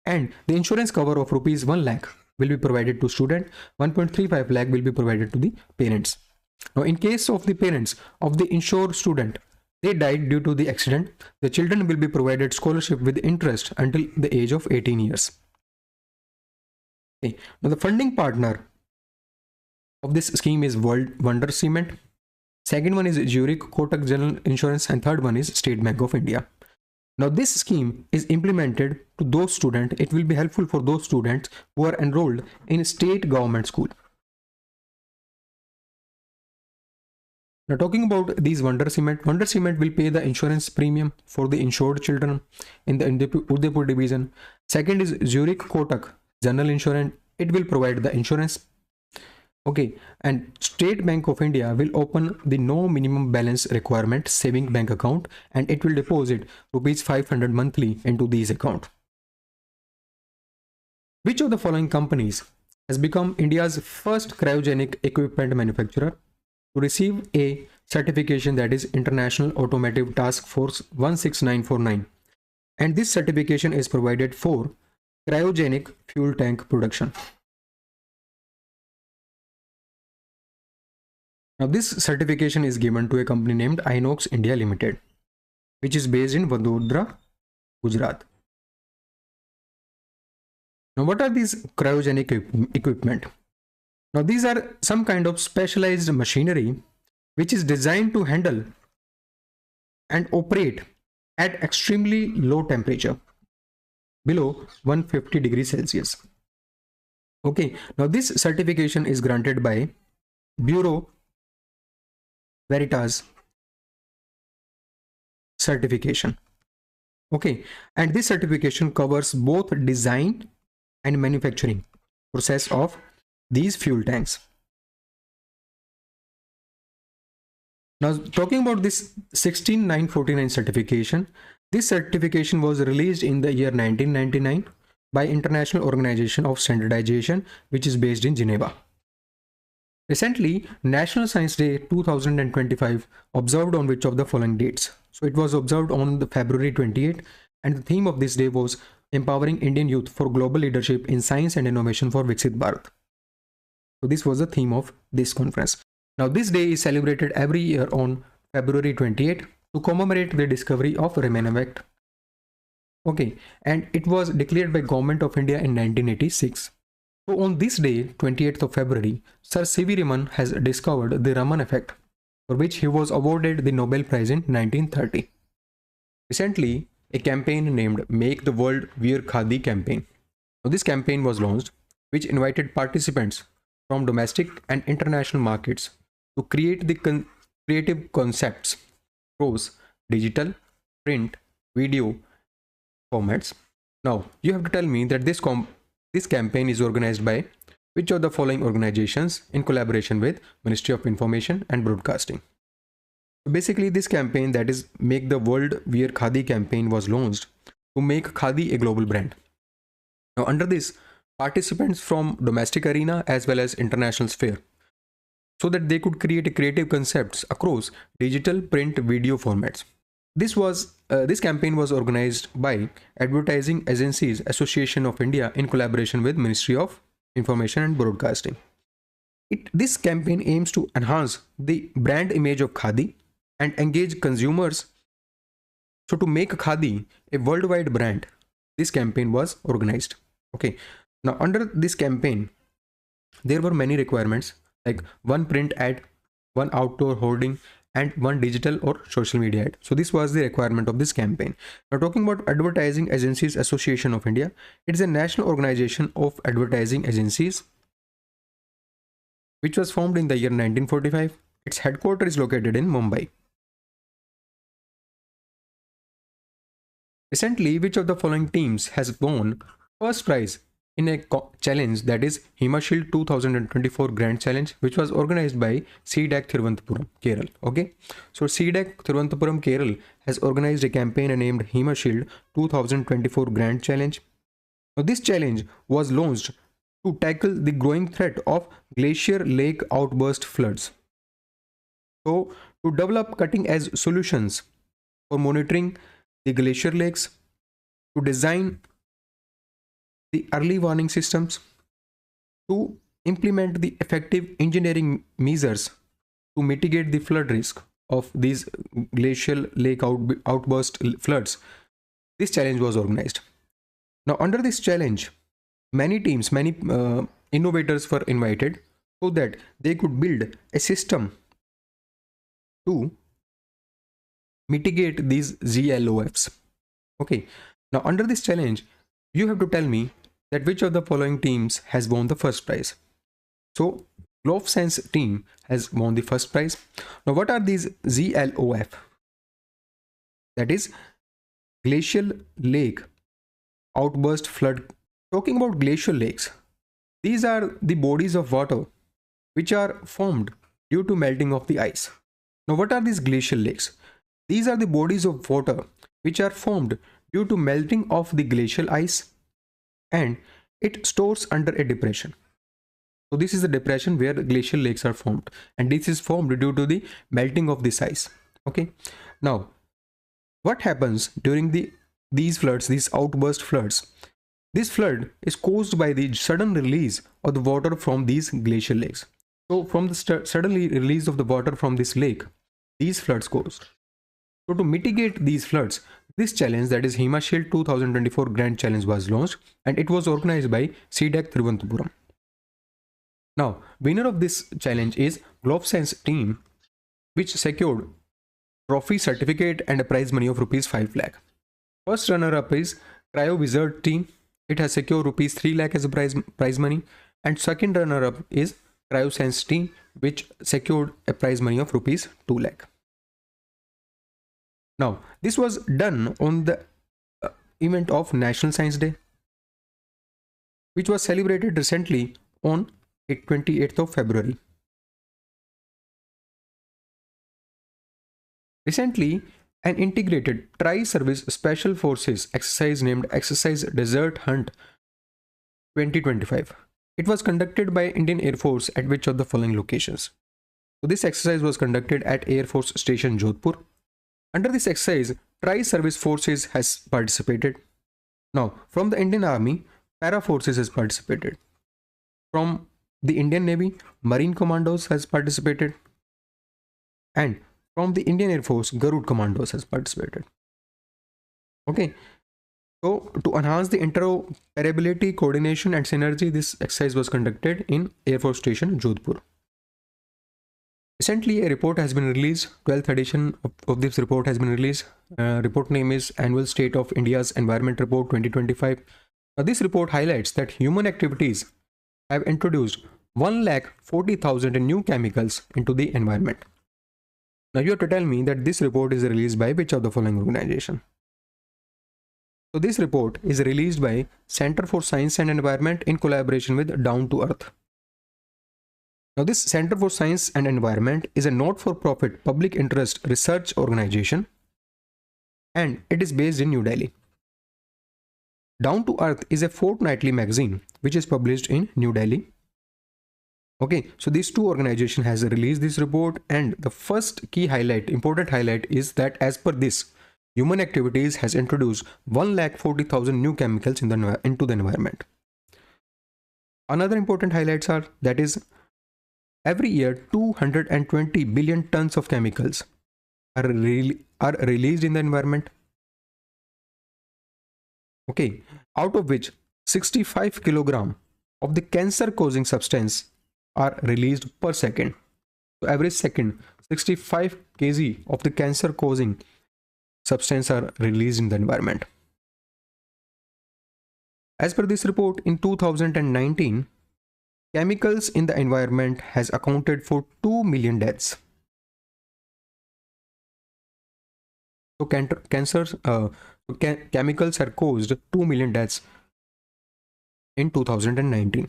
and the insurance cover of rupees 1 lakh will be provided to student, 1.35 lakh will be provided to the parents. Now, in case of the parents of the insured student, they died due to the accident, the children will be provided scholarship with interest until the age of 18 years. Okay. Now, the funding partner of this scheme is Wonder Cement. Second one is Zurich Kotak General Insurance, and third one is State Bank of India. Now, this scheme is implemented to those students. It will be helpful for those students who are enrolled in state government school. Now, talking about these Wonder Cement will pay the insurance premium for the insured children in the Udaipur division. Second is Zurich Kotak General Insurance. It will provide the insurance. Okay, and State Bank of India will open the no minimum balance requirement saving bank account, and it will deposit rupees 500 monthly into these account. Which of the following companies has become India's first cryogenic equipment manufacturer to receive a certification, that is International Automotive Task Force 16949, and this certification is provided for cryogenic fuel tank production. Now, this certification is given to a company named Inox India Limited, which is based in Vadodara, Gujarat. Now, what are these cryogenic equipment? Now, these are some kind of specialized machinery which is designed to handle and operate at extremely low temperature, below 150 degrees Celsius. Okay, now this certification is granted by Bureau Veritas certification. Okay, and this certification covers both design and manufacturing process of these fuel tanks. Now, talking about this 16949 certification, this certification was released in the year 1999 by International Organization of Standardization, which is based in Geneva. Recently, National Science Day 2025 observed on which of the following dates? So it was observed on the February 28, and the theme of this day was Empowering Indian Youth for Global Leadership in Science and Innovation for Viksit Bharat. So this was the theme of this conference. Now, this day is celebrated every year on February 28 to commemorate the discovery of Raman effect. Okay, and it was declared by Government of India in 1986. So on this day, 28th of February, Sir C.V. Raman has discovered the Raman effect, for which he was awarded the Nobel Prize in 1930. Recently, a campaign named Make the World Wear Khadi campaign. Now, this campaign was launched, which invited participants from domestic and international markets to create the creative concepts across digital, print, video formats. Now, you have to tell me that this campaign is organized by which of the following organizations in collaboration with Ministry of Information and Broadcasting. Basically, this campaign, that is Make the World Wear Khadi campaign, was launched to make Khadi a global brand. Now, under this, participants from domestic arena as well as international sphere, so that they could create creative concepts across digital, print, video formats. This campaign was organized by Advertising Agencies Association of India in collaboration with Ministry of Information and Broadcasting. This campaign aims to enhance the brand image of Khadi and engage consumers. So to make Khadi a worldwide brand, this campaign was organized. Okay. Now, under this campaign, there were many requirements like one print ad, one outdoor hoarding, and one digital or social media ad. So this was the requirement of this campaign. Now talking about Advertising Agencies Association of India, it is a national organization of advertising agencies which was formed in the year 1945. Its headquarters is located in Mumbai. Recently, which of the following teams has won first prize in a challenge, that is Himashield 2024 Grand Challenge, which was organized by CDAC Thiruvananthapuram, Kerala. Okay, so CDAC Thiruvananthapuram, Kerala has organized a campaign named Himashield 2024 Grand Challenge. Now, this challenge was launched to tackle the growing threat of glacier lake outburst floods. So, to develop cutting-edge solutions for monitoring the glacier lakes, to design the early warning systems, to implement the effective engineering measures to mitigate the flood risk of these glacial lake outburst floods, this challenge was organized. Now, under this challenge, many teams, many innovators were invited so that they could build a system to mitigate these GLOFs. Okay, now under this challenge, you have to tell me that which of the following teams has won the first prize. So GloveSense team has won the first prize. Now what are these GLOF? That is glacial lake outburst flood. Talking about glacial lakes, these are the bodies of water which are formed due to melting of the ice. Now what are these glacial lakes? These are the bodies of water which are formed due to melting of the glacial ice, and it stores under a depression. So this is the depression where glacial lakes are formed, and this is formed due to the melting of this ice. Okay, now what happens during these floods, these outburst floods? This flood is caused by the sudden release of the water from these glacial lakes. So from the suddenly release of the water from this lake, these floods caused. So to mitigate these floods, this challenge, that is Himashield 2024 Grand Challenge, was launched, and it was organized by CDAC Thiruvananthapuram. Now, winner of this challenge is GloveSense team, which secured trophy, certificate and a prize money of rupees 5 lakh. First runner-up is Cryo Wizard team. It has secured rupees 3 lakh as a prize money, and second runner-up is CryoSense team, which secured a prize money of rupees 2 lakh. Now, this was done on the event of National Science Day, which was celebrated recently on 28th of February. Recently, an integrated tri-service special forces exercise named Exercise Desert Hunt 2025. It was conducted by Indian Air Force at which of the following locations? So this exercise was conducted at Air Force Station Jodhpur. Under this exercise, tri-service forces has participated. Now, from the Indian Army, Para Forces has participated. From the Indian Navy, Marine Commandos has participated. And from the Indian Air Force, Garud Commandos has participated. Okay. So, to enhance the interoperability, coordination and synergy, this exercise was conducted in Air Force Station, Jodhpur. Recently, a report has been released. 12th edition of this report has been released. Report name is Annual State of India's Environment Report 2025. Now, this report highlights that human activities have introduced 1,40,000 new chemicals into the environment. Now, you have to tell me that this report is released by which of the following organization? So, this report is released by Center for Science and Environment in collaboration with Down to Earth. Now, this Center for Science and Environment is a not-for-profit public interest research organization, and it is based in New Delhi. Down to Earth is a fortnightly magazine which is published in New Delhi. Okay, so these two organizations has released this report, and the first key highlight, important highlight, is that as per this, human activities has introduced 1,40,000 new chemicals into the environment. Another important highlights are that is every year 220 billion tons of chemicals are released in the environment. Okay, out of which 65 kilogram of the cancer causing substance are released per second. So every second 65 kg of the cancer causing substance are released in the environment. As per this report, in 2019, chemicals in the environment has accounted for 2 million deaths. So chemicals have caused 2 million deaths in 2019.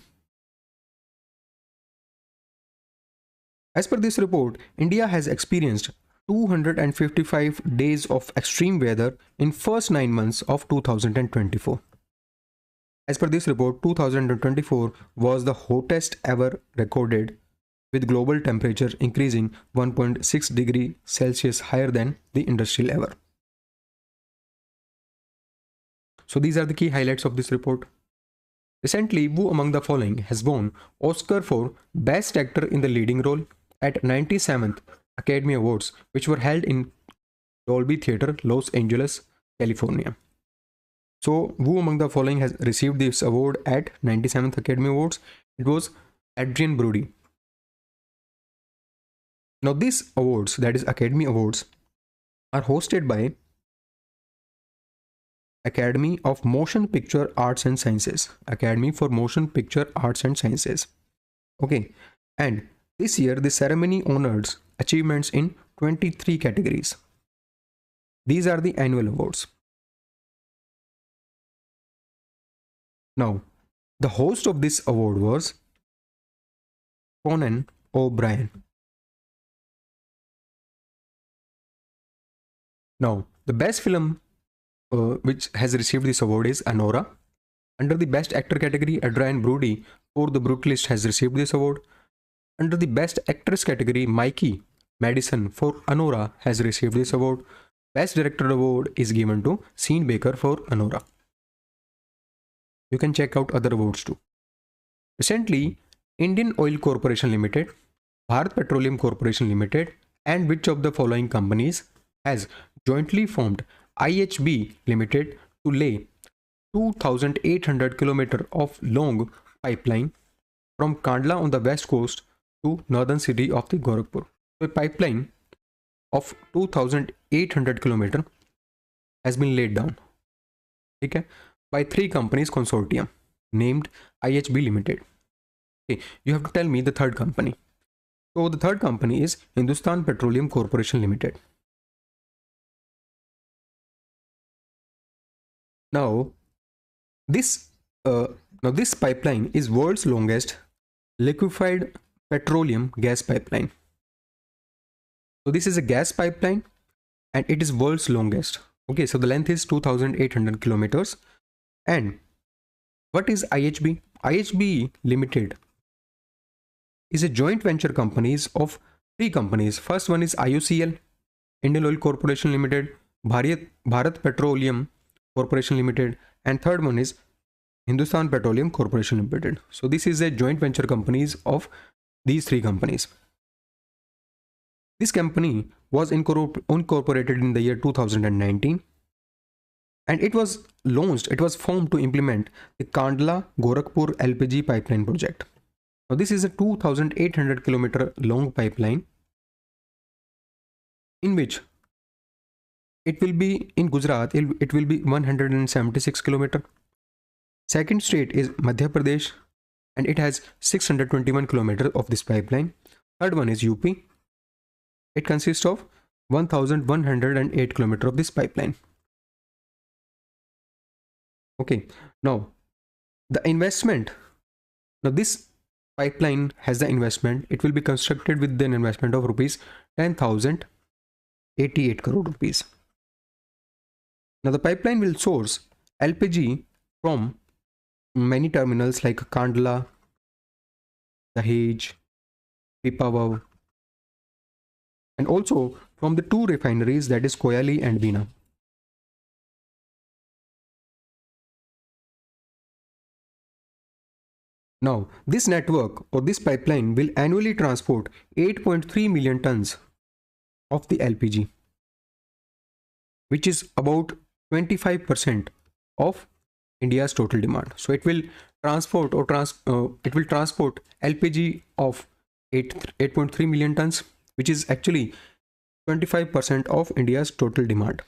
As per this report, India has experienced 255 days of extreme weather in first 9 months of 2024. As per this report, 2024 was the hottest ever recorded, with global temperature increasing 1.6 degrees Celsius higher than the industrial ever. So these are the key highlights of this report. Recently, who among the following has won Oscar for Best Actor in the Leading Role at 97th Academy Awards, which were held in Dolby Theatre, Los Angeles, California. So, who among the following has received this award at 97th Academy Awards? It was Adrien Brody. Now, these awards, that is Academy Awards, are hosted by Academy of Motion Picture Arts and Sciences. Academy for Motion Picture Arts and Sciences. Okay, and this year the ceremony honors achievements in 23 categories. These are the annual awards. Now, the host of this award was Conan O'Brien. Now, the best film which has received this award is Anora. Under the Best Actor category, Adrien Brody for The Brutalist has received this award. Under the Best Actress category, Mikey Madison for Anora has received this award. Best Director award is given to Sean Baker for Anora. You can check out other awards too. Recently, Indian Oil Corporation Limited, Bharat Petroleum Corporation Limited, and which of the following companies has jointly formed IHB Limited to lay 2,800 km of long pipeline from Kandla on the west coast to northern city of the Gorakhpur. So a pipeline of 2,800 km has been laid down, okay, by 3 companies consortium named IHB Limited. Okay, you have to tell me the third company. So the third company is Hindustan Petroleum Corporation Limited. Now this pipeline is world's longest liquefied petroleum gas pipeline. So this is a gas pipeline and it is world's longest. Okay, so the length is 2,800 kilometers. And what is IHB? IHB Limited is a joint venture companies of 3 companies. First one is IOCL, Indian Oil Corporation Limited, Bharat Petroleum Corporation Limited, and third one is Hindustan Petroleum Corporation Limited. So this is a joint venture companies of these 3 companies. This company was incorporated in the year 2019 and it was launched, it was formed to implement the Kandla Gorakhpur LPG pipeline project. Now this is a 2,800 kilometer long pipeline in which it will be in Gujarat, it will be 176 kilometer. Second state is Madhya Pradesh and it has 621 kilometers of this pipeline. Third one is UP. It consists of 1,108 kilometers of this pipeline. Okay, now the investment. Now this pipeline has the investment. It will be constructed with an investment of rupees 10,088 crore rupees. Now the pipeline will source LPG from many terminals like Kandla, Dahej, Pipavav, and also from the 2 refineries, that is Koyali and Bina. Now this network or this pipeline will annually transport 8.3 million tons of the LPG, which is about 25% of India's total demand. So it will transport LPG of 8.3 million tons, which is actually 25% of India's total demand.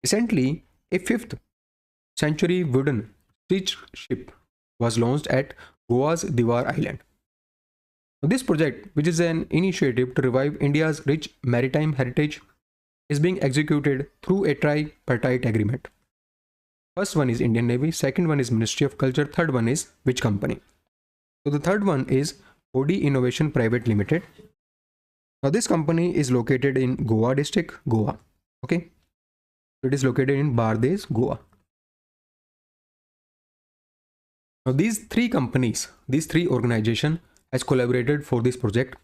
Recently, a 5th century wooden stitched ship was launched at Goa's Diwar Island. This project, which is an initiative to revive India's rich maritime heritage, is being executed through a tripartite agreement. First one is Indian Navy, second one is Ministry of Culture, third one is which company? So the third one is Odi Innovation Private Limited. Now this company is located in Goa district, Goa. Okay. It is located in Bardes, Goa. Now these three companies, these three organizations has collaborated for this project.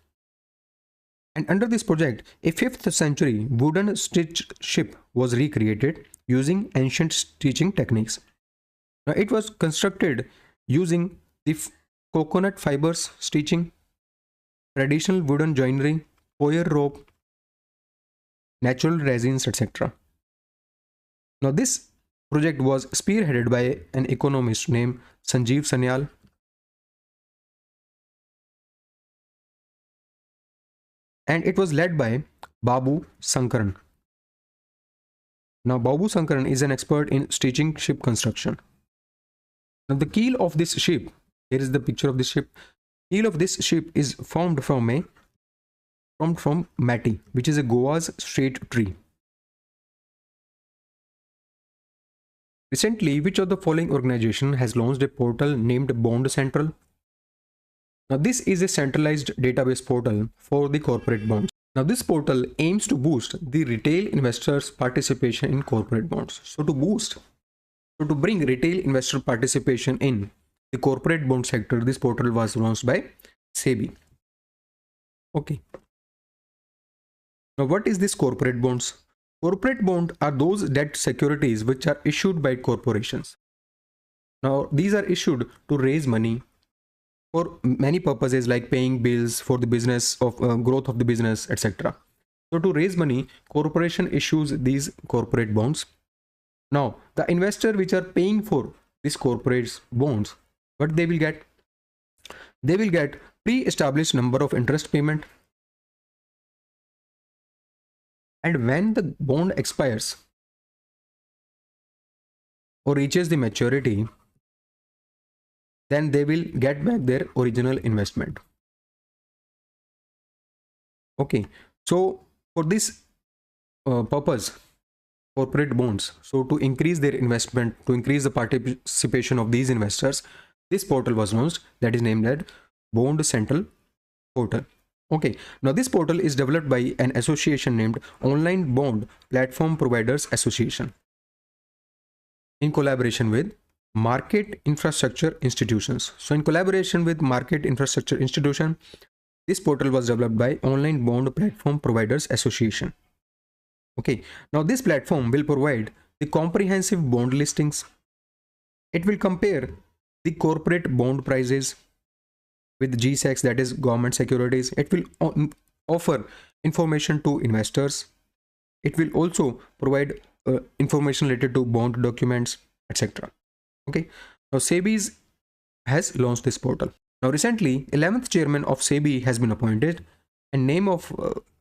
And under this project, a 5th century wooden stitched ship was recreated using ancient stitching techniques. Now it was constructed using the coconut fibers stitching, traditional wooden joinery, coir rope, natural resins, etc. Now this project was spearheaded by an economist named Sanjeev Sanyal. And it was led by Babu Sankaran. Now Babu Sankaran is an expert in stitching ship construction. Now the keel of this ship, here is the picture of this ship. Keel of this ship is formed from Mati, which is a Goa's straight tree. Recently, which of the following organization has launched a portal named Bond Central? Now this is a centralized database portal for the corporate bonds. Now this portal aims to boost the retail investors' participation in corporate bonds. So to bring retail investor participation in the corporate bond sector, this portal was launched by SEBI. Okay. Now what is this corporate bonds? Corporate bonds are those debt securities which are issued by corporations. Now these are issued to raise money for many purposes like paying bills for the business of growth of the business, etc. So to raise money, corporation issues these corporate bonds. Now the investor which are paying for these corporate bonds, what they will get? They will get pre-established number of interest payment. And when the bond expires or reaches the maturity, then they will get back their original investment. Okay, so for this purpose, corporate bonds, so to increase their investment, to increase the participation of these investors, this portal was launched that is named as Bond Central Portal. Okay, now this portal is developed by an association named Online Bond Platform Providers Association in collaboration with Market Infrastructure Institutions. So in collaboration with Market Infrastructure Institution, this portal was developed by Online Bond Platform Providers Association. Okay, now this platform will provide the comprehensive bond listings. It will compare the corporate bond prices with GSECs, that is government securities. It will offer information to investors. It will also provide information related to bond documents, etc. Okay, now SEBI has launched this portal. Now recently, 11th chairman of SEBI has been appointed, and name of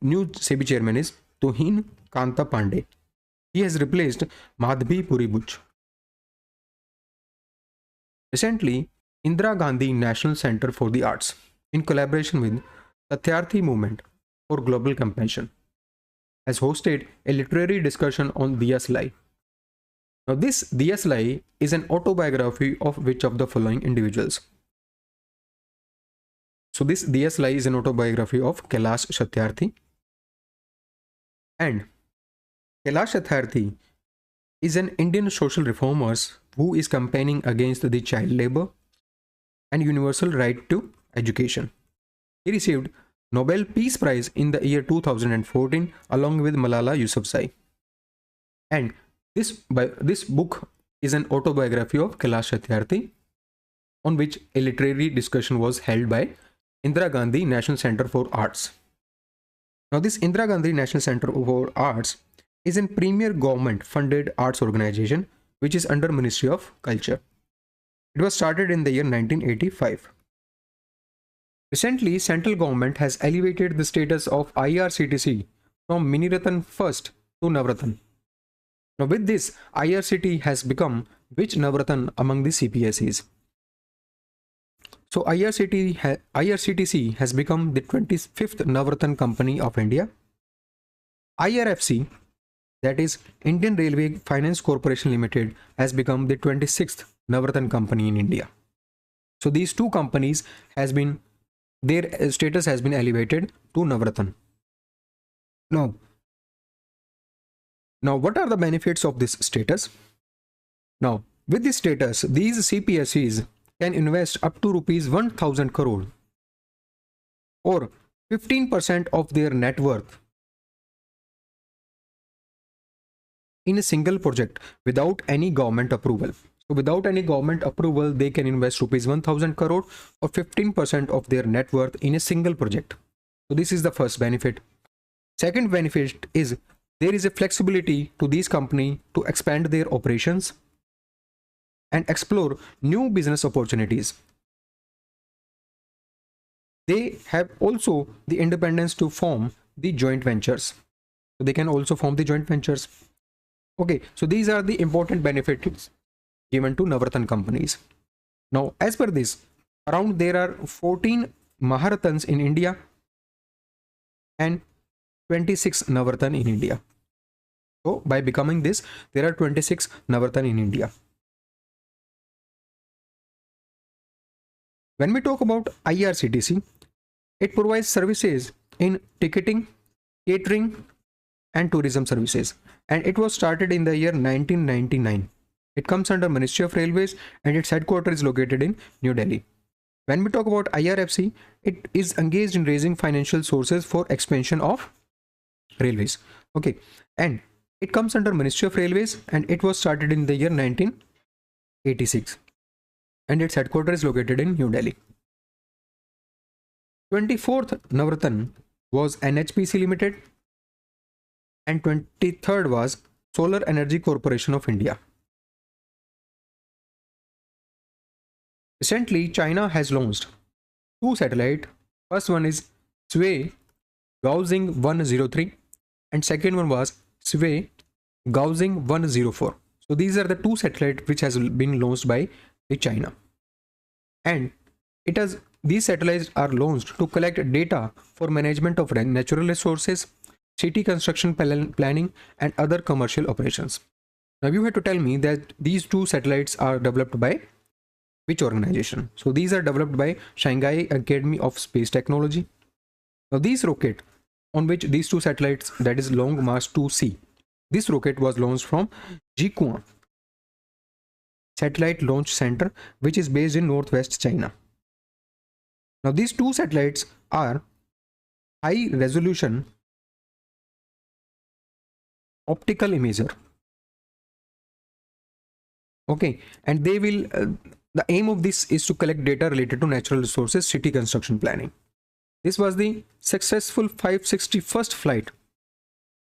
new SEBI chairman is Tuhin Kanta Pandey. He has replaced Madhvi Puri Buch. Recently, Indira Gandhi National Center for the Arts, in collaboration with Satyarthi Movement for Global Compassion, has hosted a literary discussion on Diya Salai. Now this Diya Salai is an autobiography of which of the following individuals? So this Diya Salai is an autobiography of Kailash Satyarthi. And Kailash Satyarthi is an Indian social reformer who is campaigning against the child labor and universal right to education. He received Nobel Peace Prize in the year 2014 along with Malala Yousafzai. And this book is an autobiography of Kailash Satyarthi, on which a literary discussion was held by Indira Gandhi National Center for Arts. Now this Indira Gandhi National Center for Arts is a premier government funded arts organization which is under Ministry of Culture. It was started in the year 1985. Recently, central government has elevated the status of IRCTC from Miniratan first to Navratan. Now with this, IRCT has become which Navratan among the CPSEs? So IRCTC has become the 25th Navratan company of India. IRFC, that is Indian Railway Finance Corporation Limited, has become the 26th Navratan company in India. So these two companies their status has been elevated to Navratan. Now what are the benefits of this status? Now with this status, these CPSEs can invest up to rupees 1000 crore or 15% of their net worth in a single project without any government approval. So without any government approval, they can invest rupees 1000 crore or 15% of their net worth in a single project. So this is the first benefit. Second benefit is there is a flexibility to these companies to expand their operations and explore new business opportunities. They have also the independence to form the joint ventures. So they can also form the joint ventures. Okay, so these are the important benefits given to Navratan companies. Now, as per this, around there are 14 Maharatans in India and 26 Navratan in India. So by becoming this, there are 26 Navratan in India. When we talk about IRCTC, it provides services in ticketing, catering, and tourism services, and it was started in the year 1999. It comes under Ministry of Railways and its headquarters is located in New Delhi. When we talk about IRFC, it is engaged in raising financial sources for expansion of railways. Okay, and it comes under Ministry of Railways and it was started in the year 1986 and its headquarters is located in New Delhi. 24th Navratan was NHPC Limited and 23rd was Solar Energy Corporation of India. Recently, China has launched two satellites. First one is Shui Gaoxing 103 and second one was Shui Gaoxing 104. So these are the two satellites which has been launched by China, and these satellites are launched to collect data for management of natural resources, city construction planning, and other commercial operations. Now you have to tell me that these two satellites are developed by which organization? So these are developed by Shanghai Academy of Space Technology. Now this rocket on which these two satellites, that is Long March 2C, this rocket was launched from Jiuquan Satellite Launch Center, which is based in northwest China. Now these two satellites are high resolution optical imager. Okay, and they will the aim of this is to collect data related to natural resources, city construction planning. This was the successful 561st flight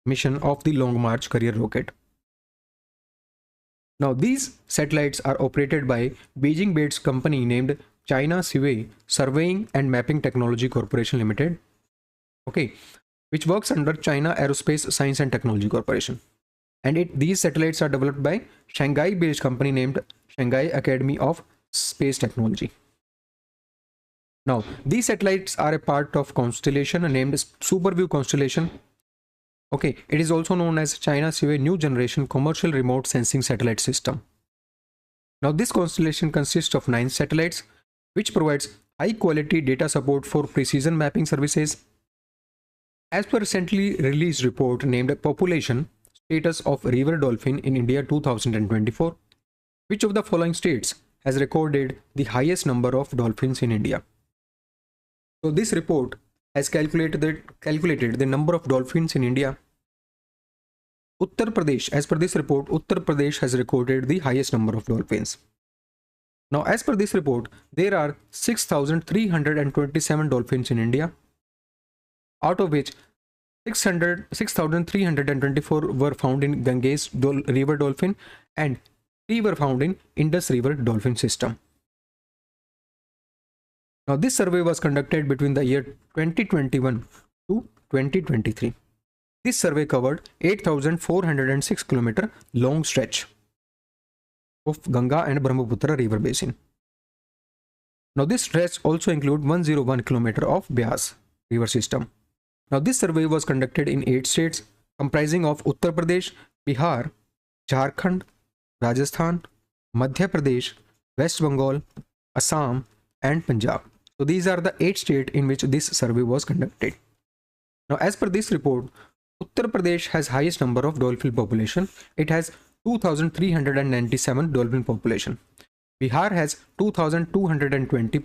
mission of the Long March carrier rocket. Now these satellites are operated by Beijing-based company named China Shui Surveying and Mapping Technology Corporation Limited, okay, which works under China Aerospace Science and Technology Corporation. And these satellites are developed by Shanghai-based company named Shanghai Academy of Space Technology. Now, these satellites are a part of constellation named SuperView constellation. Okay, it is also known as China Shui New Generation Commercial Remote Sensing Satellite System. Now, this constellation consists of 9 satellites, which provides high-quality data support for precision mapping services. As per recently released report named Population Status of River Dolphin in India 2024, which of the following states has recorded the highest number of dolphins in India? So this report has calculated the number of dolphins in India. Uttar Pradesh, as per this report, Uttar Pradesh has recorded the highest number of dolphins. Now, as per this report, there are 6,327 dolphins in India, out of which 6,324 were found in Ganges River Dolphin and 3 were found in Indus River Dolphin System. Now, this survey was conducted between the year 2021 to 2023. This survey covered 8,406 km long stretch of Ganga and Brahmaputra river basin. Now, this stretch also includes 101 km of Beas river system. Now, this survey was conducted in 8 states comprising of Uttar Pradesh, Bihar, Jharkhand, Rajasthan, Madhya Pradesh, West Bengal, Assam, and Punjab. So these are the 8 states in which this survey was conducted. Now, as per this report, Uttar Pradesh has highest number of dolphin population. It has 2,397 dolphin population. Bihar has 2,220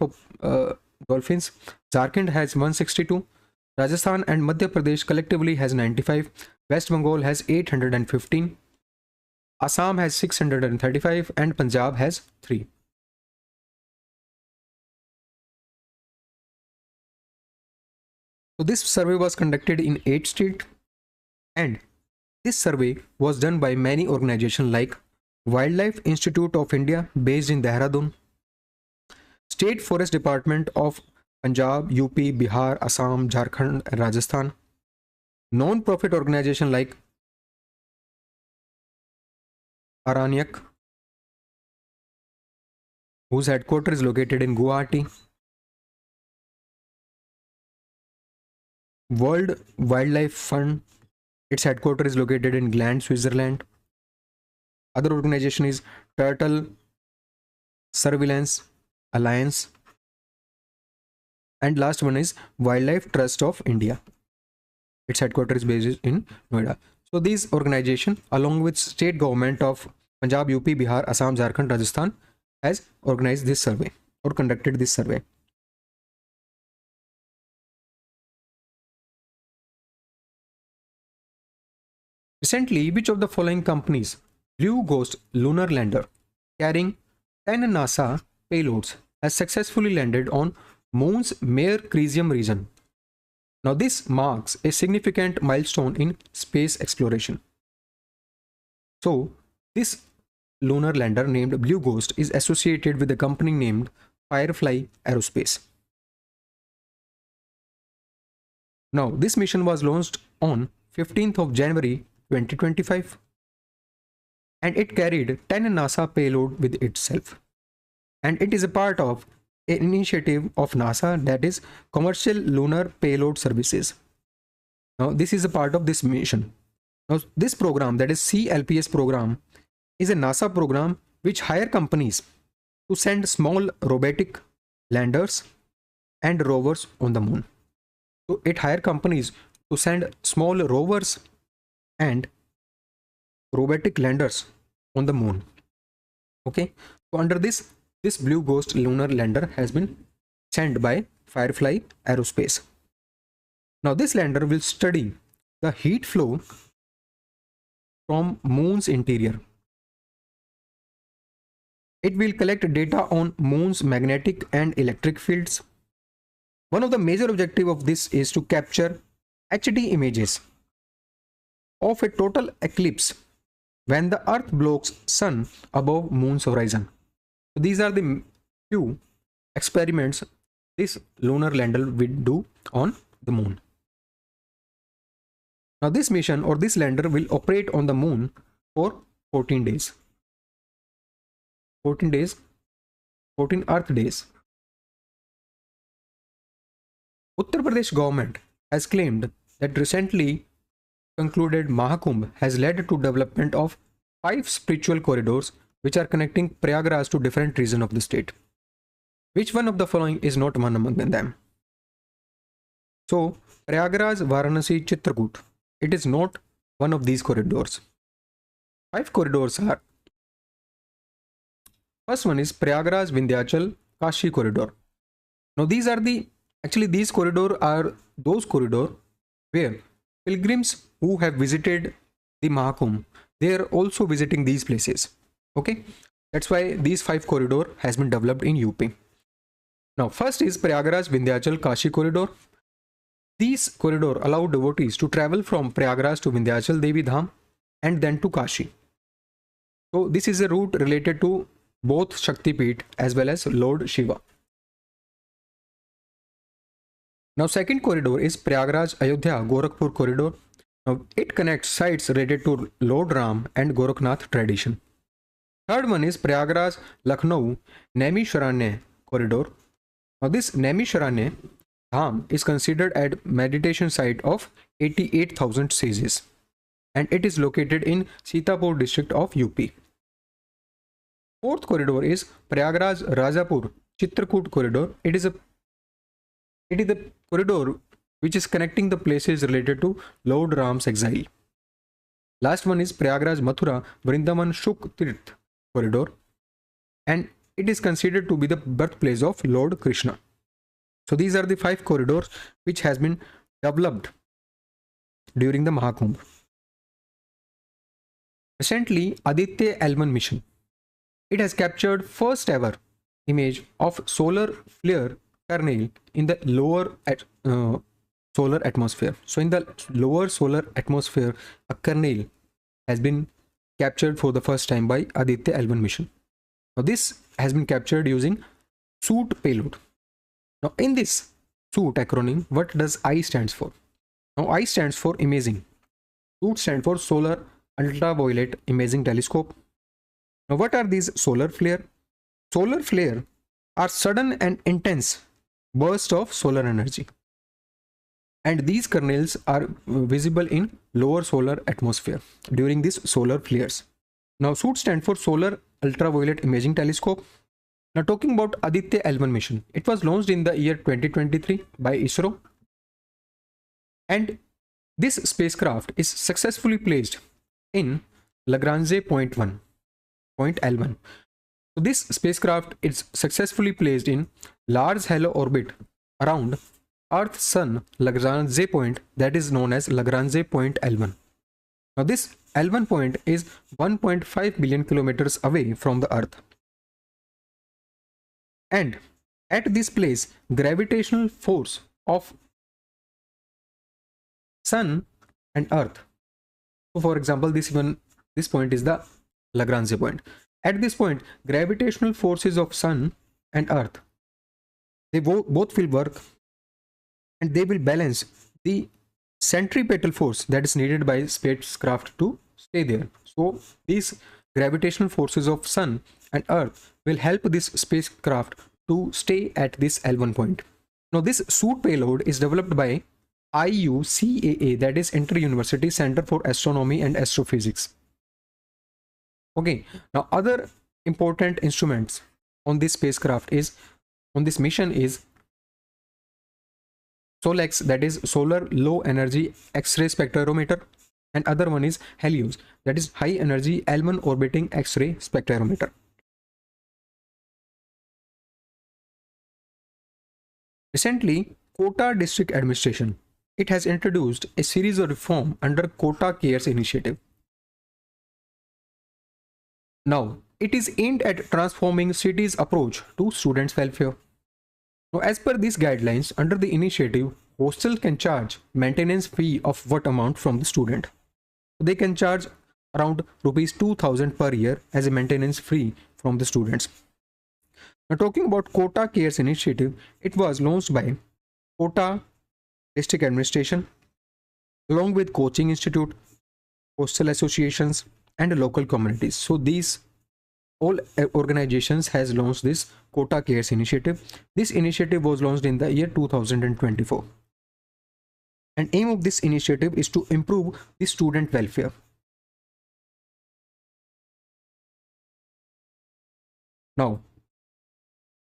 dolphins. Jharkhand has 162. Rajasthan and Madhya Pradesh collectively has 95. West Bengal has 815. Assam has 635 and Punjab has 3. So this survey was conducted in 8 states, and this survey was done by many organizations like Wildlife Institute of India based in Dehradun, State Forest Department of Punjab, UP, Bihar, Assam, Jharkhand and Rajasthan, non-profit organization like Aranyak, whose headquarters is located in Guwahati, World Wildlife Fund, its headquarters is located in Gland, Switzerland. Other organization is Turtle Surveillance Alliance, and last one is Wildlife Trust of India. Its headquarters is based in Noida. So these organizations, along with state government of Punjab, UP, Bihar, Assam, Jharkhand, Rajasthan, has organized this survey or conducted this survey. Recently, which of the following companies Blue Ghost lunar lander carrying 10 NASA payloads has successfully landed on Moon's Mare Crisium region? Now, this marks a significant milestone in space exploration. So, this lunar lander named Blue Ghost is associated with a company named Firefly Aerospace. Now, this mission was launched on 15th of January 2025, and it carried 10 NASA payload with itself, and it is a part of an initiative of NASA, that is Commercial Lunar Payload Services. Now, this is a part of this mission. Now, this program, that is CLPS program, is a NASA program which hire companies to send small robotic landers and rovers on the moon. So it hire companies to send small rovers and robotic landers on the moon. Okay, so under this Blue Ghost lunar lander has been sent by Firefly Aerospace. Now, this lander will study the heat flow from moon's interior. It will collect data on moon's magnetic and electric fields. One of the major objectives of this is to capture HD images of a total eclipse when the Earth blocks sun above moon's horizon. So these are the few experiments this lunar lander will do on the moon. Now, this mission or this lander will operate on the moon for 14 days. 14 days, 14 Earth days. Uttar Pradesh government has claimed that recently concluded Mahakumbh has led to development of 5 spiritual corridors which are connecting Prayagraj to different regions of the state. Which one of the following is not one among them? So, Prayagraj, Varanasi, Chitrakoot, it is not one of these corridors. 5 corridors are: first one is Prayagraj, Vindhyachal, Kashi corridor. Now, these corridors are those corridors where pilgrims who have visited the Mahakumbh, they are also visiting these places. Okay, that's why these 5 corridor has been developed in UP. Now, first is Prayagraj, Vindhyachal, Kashi corridor. These corridor allow devotees to travel from Prayagraj to Vindhyachal Devi Dham and then to Kashi. So this is a route related to both Shakti Peeth as well as Lord Shiva. Now, second corridor is Prayagraj Ayodhya Gorakhpur corridor. Now, it connects sites related to Lord Ram and Gorakhnath tradition. Third one is Prayagraj Lucknow Naimisharanya corridor. Now, this Naimisharanya Dham is considered a meditation site of 88,000 sages, and it is located in Sitapur district of UP. Fourth corridor is Prayagraj Rajapur Chitrakoot corridor. It is the corridor which is connecting the places related to Lord Ram's exile. Last one is Prayagraj Mathura Vrindavan Shuk Tirth corridor, and it is considered to be the birthplace of Lord Krishna. So these are the 5 corridors which has been developed during the Mahakumbh. Recently, Aditya L1 mission, it has captured first ever image of solar flare kernel in the lower solar atmosphere. So in the lower solar atmosphere, a kernel has been captured for the first time by Aditya L1 mission. Now this has been captured using SOOT payload. Now in this SOOT acronym, what does I stands for? Now I stands for imaging. SOOT stands for Solar Ultraviolet Imaging Telescope. Now what are these solar flare? Solar flare are sudden and intense bursts of solar energy, and these kernels are visible in lower solar atmosphere during these solar flares. Now SOOT stands for Solar Ultraviolet Imaging Telescope. Now talking about Aditya L1 mission, it was launched in the year 2023 by ISRO, and this spacecraft is successfully placed in Lagrange point L1. So this spacecraft is successfully placed in large halo orbit around Earth Sun Lagrange point, that is known as Lagrange point L1. Now this L1 point is 1.5 billion kilometers away from the Earth. And at this place, gravitational force of Sun and Earth. So for example, this point is the Lagrange point. At this point, gravitational forces of Sun and Earth, they both will work, and they will balance the centripetal force that is needed by spacecraft to stay there. So these gravitational forces of Sun and Earth will help this spacecraft to stay at this L1 point. Now this SOOT payload is developed by IUCAA, that is Inter-University Center for Astronomy and Astrophysics. Okay, now other important instruments on this spacecraft on this mission is SOLEX, that is Solar Low Energy X-ray Spectrometer, and other one is HELIOS, that is High Energy L1 Orbiting X-ray Spectrometer. Recently, Kota District Administration, it has introduced a series of reform under Kota Cares initiative. Now, it is aimed at transforming city's approach to students' welfare. Now, as per these guidelines, under the initiative, hostel can charge maintenance fee of what amount from the student. They can charge around rupees 2,000 per year as a maintenance fee from the students. Now, talking about Kota Cares initiative, it was launched by Kota District Administration along with coaching institute, hostel associations, and local communities. So these all organizations has launched this Kota Cares initiative. This initiative was launched in the year 2024. And aim of this initiative is to improve the student welfare. Now,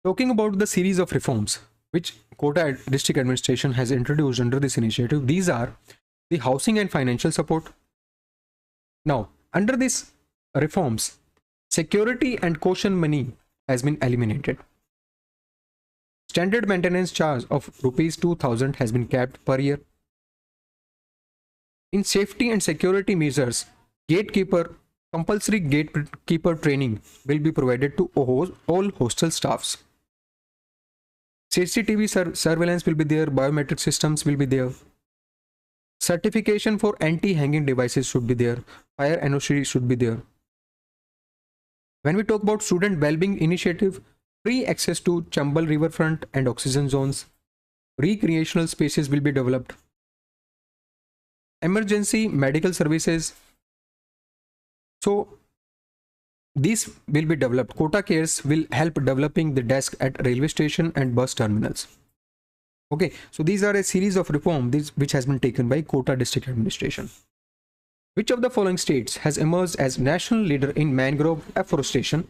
talking about the series of reforms which Kota District Administration has introduced under this initiative, these are the housing and financial support. Now, under these reforms, security and caution money has been eliminated. Standard maintenance charge of rupees 2,000 has been capped per year. In safety and security measures, compulsory gatekeeper training will be provided to all hostel staffs. CCTV surveillance will be there, biometric systems will be there. Certification for anti-hanging devices should be there. Fire NOC should be there. When we talk about student well-being initiative, free access to Chambal riverfront and oxygen zones, Recreational spaces will be developed. Emergency medical services. So these will be developed. Kota Cares will help developing the desk at railway station and bus terminals. Okay, so these are a series of reforms which has been taken by Kota district administration. Which of the following states has emerged as national leader in mangrove afforestation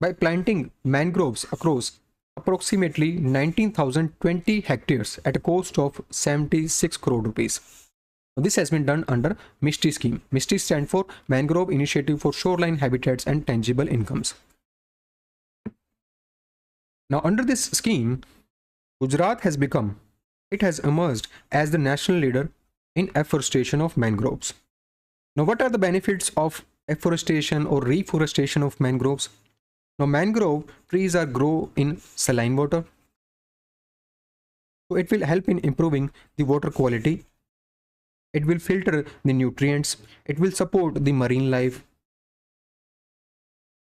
by planting mangroves across approximately 19,020 hectares at a cost of 76 crore rupees? This has been done under MISTI scheme. MISTI stands for Mangrove Initiative for Shoreline Habitats and Tangible Incomes. Now, under this scheme, Gujarat has emerged as the national leader in afforestation of mangroves. Now, what are the benefits of afforestation or reforestation of mangroves? Now, mangrove trees grow in saline water. So it will help in improving the water quality. It will filter the nutrients. It will support the marine life.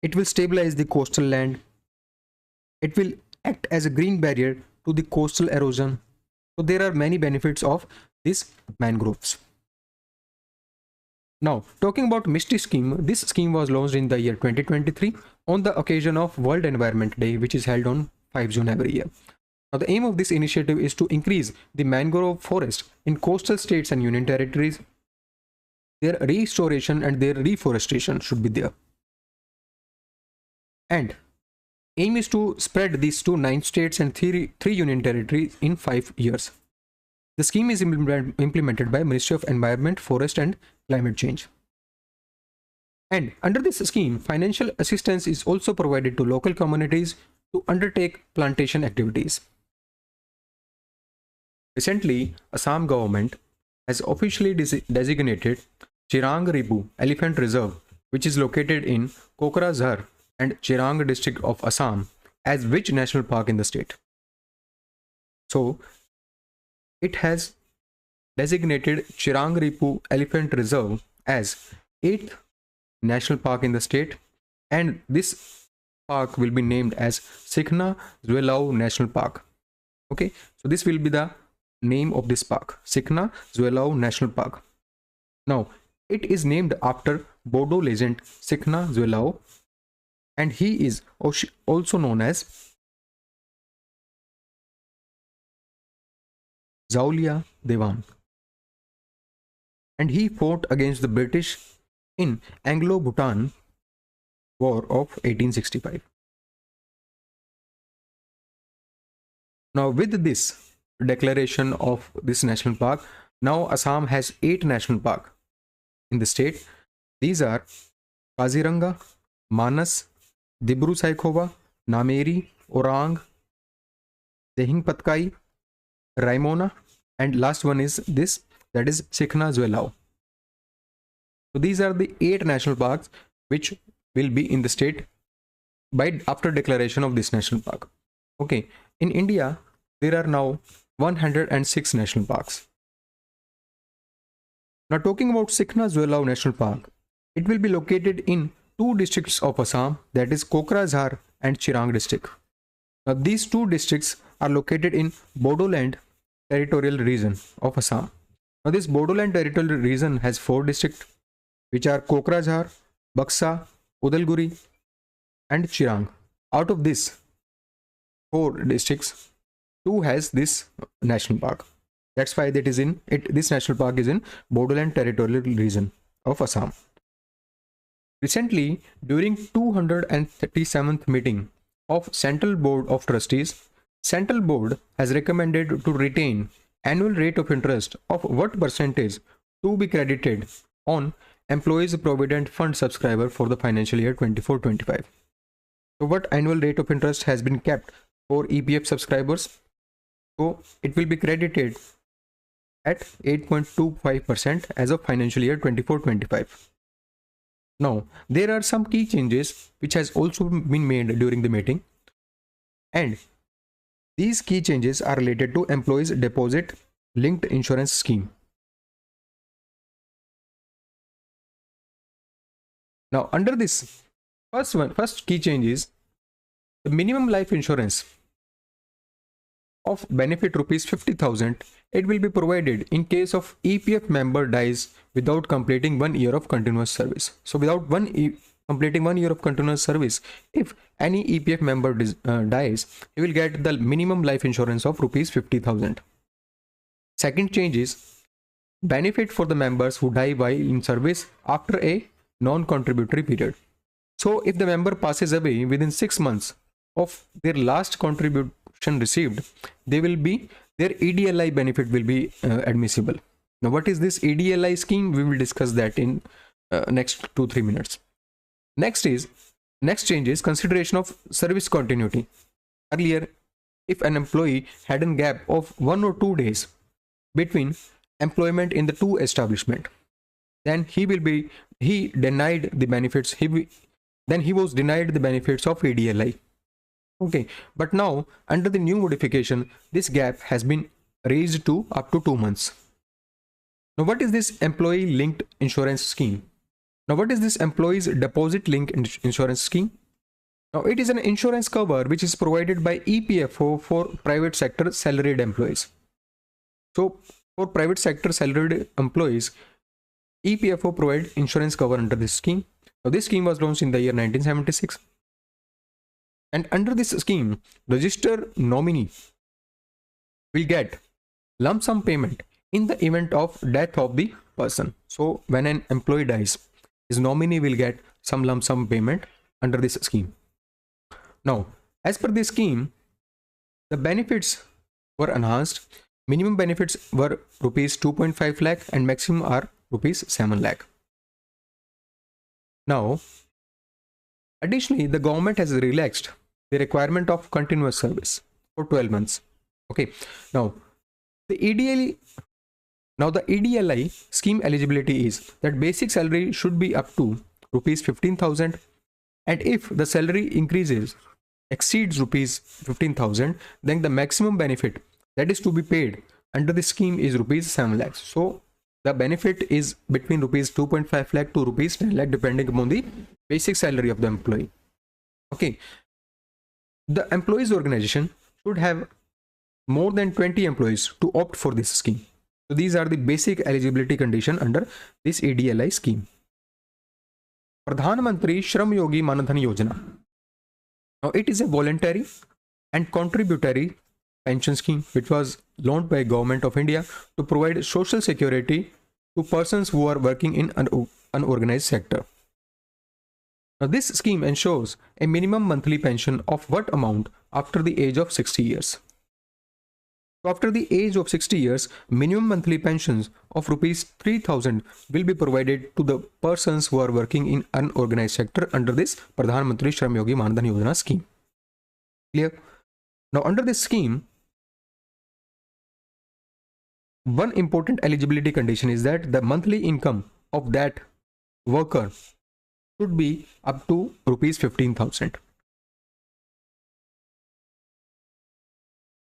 It will stabilize the coastal land. It will act as a green barrier to the coastal erosion. So there are many benefits of these mangroves. Now, talking about MISTI scheme, this scheme was launched in the year 2023 on the occasion of World Environment Day, which is held on 5 June every year. Now, the aim of this initiative is to increase the mangrove forest in coastal states and union territories. Their restoration and their reforestation should be there. And aim is to spread these to 9 states and 3 union territories in 5 years. The scheme is implemented by Ministry of Environment, Forest and Climate Change. And under this scheme, financial assistance is also provided to local communities to undertake plantation activities. Recently, Assam government has officially designated Chirang Ripu Elephant Reserve, which is located in Kokrajhar and Chirang district of Assam, as which national park in the state. So it has designated Chirang Ripu Elephant Reserve as 8th national park in the state, and this park will be named as Sikhna Zwelau National Park. Okay, so this will be the name of this park, Sikhna Zwelau National Park. Now, it is named after Bodo legend Sikhna Zwelau, and he is also known as Zaulia Dewan, and he fought against the British in Anglo-Bhutan War of 1865. Now, with this declaration of this national park, now Assam has 8 national parks in the state. These are Kaziranga, Manas, Dibru Saikhova, Nameri, Orang, Tehing Patkai, Raimona, and last one is this, that is Sikhna Zwelau. So these are the 8 national parks which will be in the state after declaration of this national park. Okay, in India there are now 106 national parks. Now, talking about Sikhna Zwelau National Park, it will be located in 2 districts of Assam, that is Kokrajhar and Chirang district. Now, these 2 districts are located in Bodoland territorial region of Assam. Now, this Bodoland territorial region has 4 districts, which are Kokrajhar, Baksa, Udalguri and Chirang. Out of these 4 districts, 2 has this national park. That's why that is in it. This national park is in Bodoland territorial region of Assam. Recently, during 237th meeting of Central Board of Trustees, Central Board has recommended to retain annual rate of interest of what percentage to be credited on Employees Provident Fund subscriber for the financial year 24-25. So what annual rate of interest has been kept for EPF subscribers? So it will be credited at 8.25% as of financial year 24-25. Now, there are some key changes which has also been made during the meeting, and these key changes are related to employees deposit linked insurance scheme. Now, under this first key change is the minimum life insurance of benefit rupees 50,000, it will be provided in case of EPF member dies without completing 1 year of continuous service. So without completing 1 year of continuous service, if any EPF member dies, he will get the minimum life insurance of rupees 50,000. Second change is benefit for the members who die while in service after a non-contributory period. So if the member passes away within 6 months of their last contribution received, their EDLI benefit will be admissible. Now what is this EDLI scheme? We will discuss that in next 2-3 minutes. Next change is consideration of service continuity. Earlier, if an employee had a gap of 1 or 2 days between employment in the two establishment, then he denied the benefits. He was denied the benefits of EDLI. Okay, but now under the new modification, this gap has been raised to up to 2 months. Now what is this employee linked insurance scheme? Now what is this employees deposit linked insurance scheme? Now it is an insurance cover which is provided by EPFO for private sector salaried employees. So for private sector salaried employees, EPFO provide insurance cover under this scheme. Now this scheme was launched in the year 1976. And under this scheme, registered nominee will get lump sum payment in the event of death of the person. So when an employee dies, his nominee will get some lump sum payment under this scheme. Now, as per this scheme, the benefits were enhanced. Minimum benefits were rupees 2.5 lakh and maximum are rupees 7 lakh. Now, additionally, the government has relaxed the requirement of continuous service for 12 months. Okay. Now, the EDLI scheme eligibility is that basic salary should be up to rupees 15,000, and if the salary exceeds rupees 15,000, then the maximum benefit that is to be paid under the scheme is rupees 7 lakhs. So the benefit is between rupees 2.5 lakh to rupees 10 lakh depending upon the basic salary of the employee. Okay. The employees organization should have more than 20 employees to opt for this scheme. So these are the basic eligibility condition under this EDLI scheme. Pradhan Mantri Shram Yogi Manadhan Yojana. Now it is a voluntary and contributory pension scheme which was launched by Government of India to provide social security to persons who are working in an unorganized sector. Now this scheme ensures a minimum monthly pension of what amount after the age of 60 years. So after the age of 60 years, minimum monthly pensions of rupees 3,000 will be provided to the persons who are working in unorganized sector under this Pradhan Mantri Shram Yogi Manadhan Yojana scheme. Clear? Now under this scheme, one important eligibility condition is that the monthly income of that worker should be up to rupees 15,000.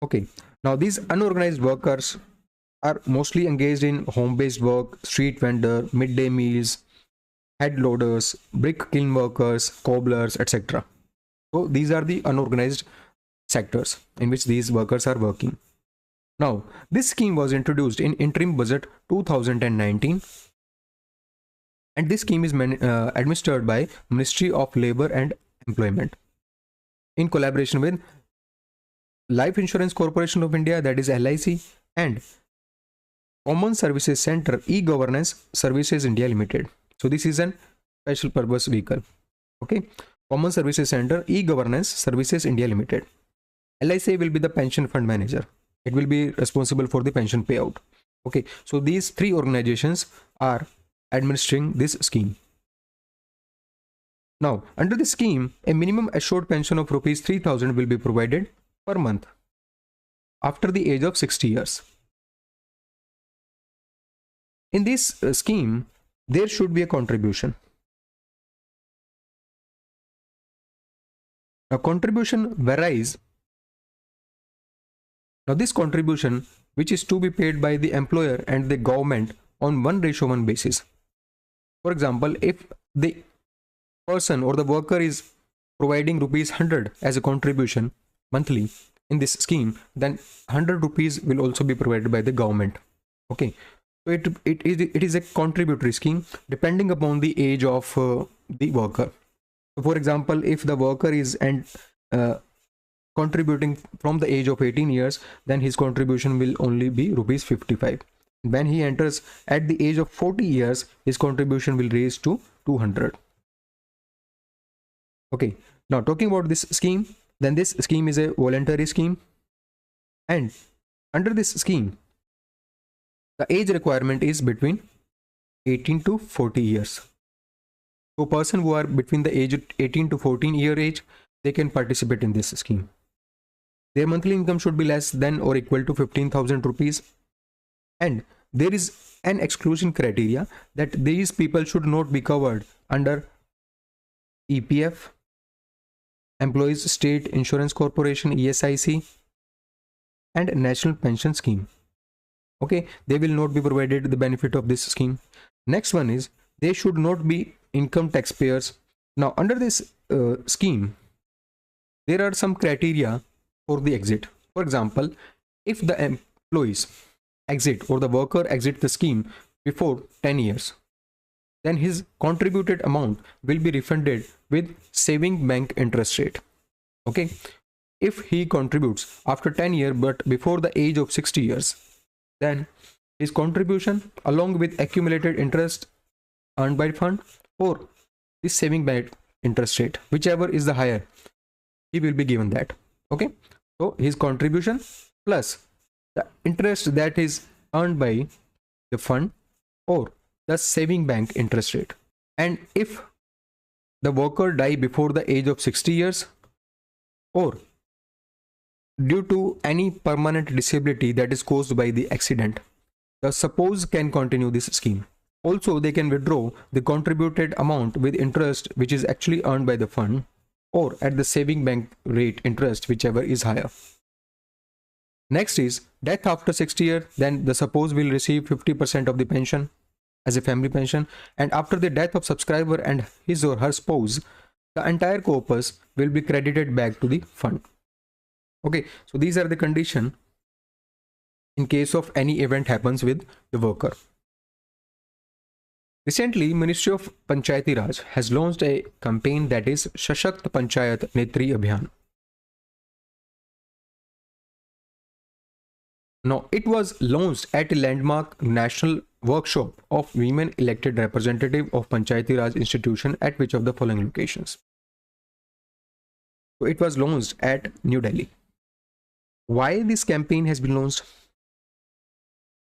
Okay. Now these unorganized workers are mostly engaged in home-based work, street vendor, midday meals, head loaders, brick kiln workers, cobblers, etc. So these are the unorganized sectors in which these workers are working. Now this scheme was introduced in interim budget 2019, and this scheme is administered by Ministry of Labor and Employment in collaboration with Life Insurance Corporation of India, that is LIC, and Common Services Center E-Governance Services India Limited. So this is an special purpose vehicle. Okay, Common Services Center E-Governance Services India Limited. LIC will be the pension fund manager. It will be responsible for the pension payout. Okay, so these three organizations are administering this scheme. Now, under the scheme, a minimum assured pension of rupees 3,000 will be provided per month after the age of 60 years. In this scheme, there should be a contribution. Now, contribution varies. Now, this contribution, which is to be paid by the employer and the government on 1:1 basis. For example, if the person or the worker is providing rupees 100 as a contribution monthly, in this scheme, then 100 rupees will also be provided by the government. Okay, so it is a contributory scheme depending upon the age of the worker. So for example, if the worker is contributing from the age of 18 years, then his contribution will only be rupees 55. When he enters at the age of 40 years, his contribution will raise to 200. Okay, now talking about this scheme, then this scheme is a voluntary scheme, and under this scheme, the age requirement is between 18 to 40 years. So person who are between the age of 18 to 14 year age, they can participate in this scheme. Their monthly income should be less than or equal to 15,000 rupees. And there is an exclusion criteria that these people should not be covered under EPF, Employees State Insurance Corporation, ESIC, and National Pension Scheme. Okay, they will not be provided the benefit of this scheme. Next one is they should not be income taxpayers. Now under this scheme, there are some criteria for the exit. For example, if the employees exit or the worker exit the scheme before 10 years, then his contributed amount will be refunded with saving bank interest rate. Okay, if he contributes after 10 years but before the age of 60 years, then his contribution along with accumulated interest earned by fund or the saving bank interest rate, whichever is the higher, he will be given that. Okay, so his contribution plus the interest that is earned by the fund or the saving bank interest rate. And if the worker die before the age of 60 years or due to any permanent disability that is caused by the accident, the suppose can continue this scheme. Also, they can withdraw the contributed amount with interest which is actually earned by the fund or at the saving bank rate interest, whichever is higher. Next is death after 60 years, then the suppose will receive 50% of the pension as a family pension, and after the death of subscriber and his or her spouse, the entire corpus will be credited back to the fund. Okay, so these are the conditions in case of any event happens with the worker. Recently, Ministry of Panchayati Raj has launched a campaign that is Sashakt Panchayat Netri Abhiyan. Now, it was launched at a landmark national workshop of women elected representative of Panchayati Raj institution at which of the following locations. So it was launched at New Delhi. Why this campaign has been launched?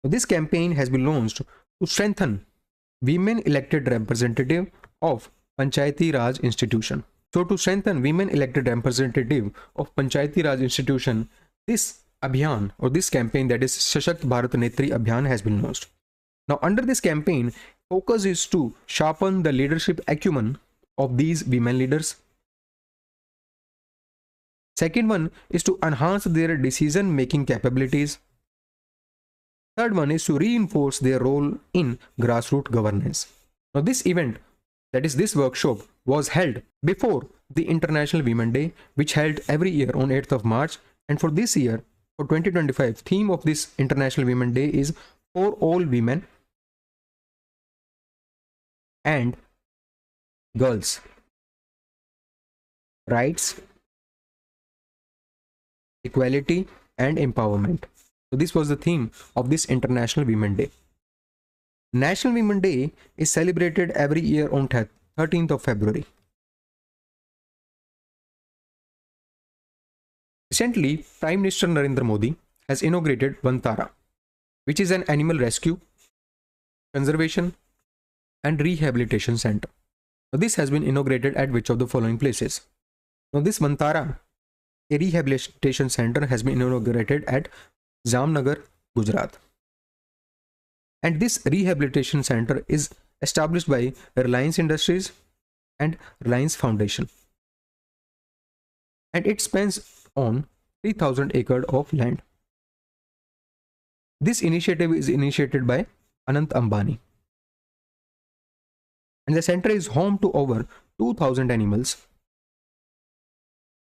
This campaign has been launched to strengthen women elected representative of Panchayati Raj institution. So to strengthen women elected representative of Panchayati Raj institution, this Abhiyan or this campaign, that is Sashakt Bharat Netri Abhiyan, has been launched. Now under this campaign, focus is to sharpen the leadership acumen of these women leaders. Second one is to enhance their decision making capabilities. Third one is to reinforce their role in grassroots governance. Now this event, that is this workshop, was held before the International Women Day, which held every year on 8th of March. And for this year, for 2025, theme of this International Women Day is for all women and girls, rights, equality and empowerment. So this was the theme of this International Women Day. National Women Day is celebrated every year on 13th of February. Recently, Prime Minister Narendra Modi has inaugurated Vantara, which is an animal rescue, conservation and rehabilitation center. Now, this has been inaugurated at which of the following places? Now this Vantara, a rehabilitation center, has been inaugurated at Jamnagar, Gujarat. And this rehabilitation center is established by Reliance Industries and Reliance Foundation. And it spans on 3,000 acres of land. This initiative is initiated by Anant Ambani. And the center is home to over 2,000 animals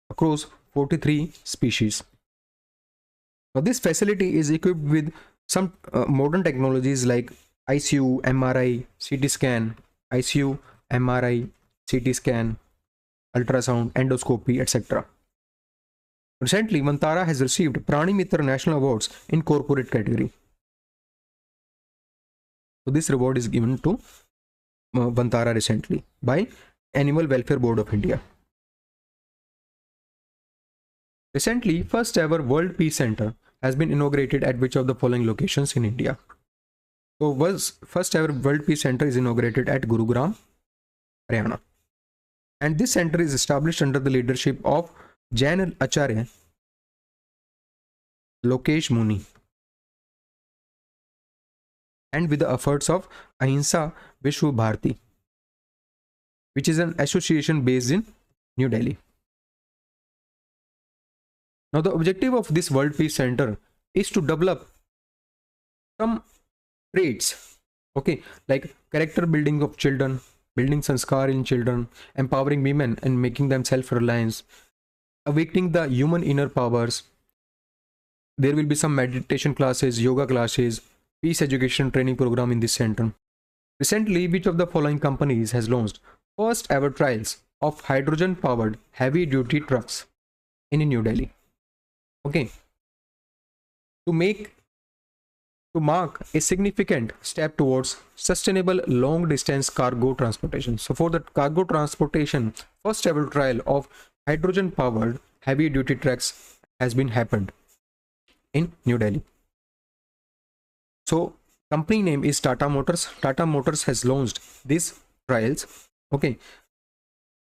across 43 species. Now, this facility is equipped with some modern technologies like ICU, MRI, CT scan, ICU, MRI, CT scan, ultrasound, endoscopy, etc. Recently, Vantara has received Prani Mitra National Awards in corporate category. So this reward is given to Vantara recently by Animal Welfare Board of India. Recently, first ever World Peace Center has been inaugurated at which of the following locations in India? So, first ever World Peace Center is inaugurated at Gurugram, Haryana. And this center is established under the leadership of Jain Acharya Lokesh Muni and with the efforts of Ahimsa Vishwa Bharati, which is an association based in New Delhi. Now, the objective of this World Peace Center is to develop some traits, okay, like character building of children, building sanskar in children, empowering women and making them self-reliant, awakening the human inner powers. There will be some meditation classes, yoga classes, peace education training program in this center. Recently, which of the following companies has launched first ever trials of hydrogen powered heavy duty trucks in New Delhi? Okay, to mark a significant step towards sustainable long distance cargo transportation. So for the cargo transportation, first ever trial of hydrogen powered heavy duty trucks has been happened in New Delhi. So company name is Tata Motors. Tata Motors has launched these trials. Okay,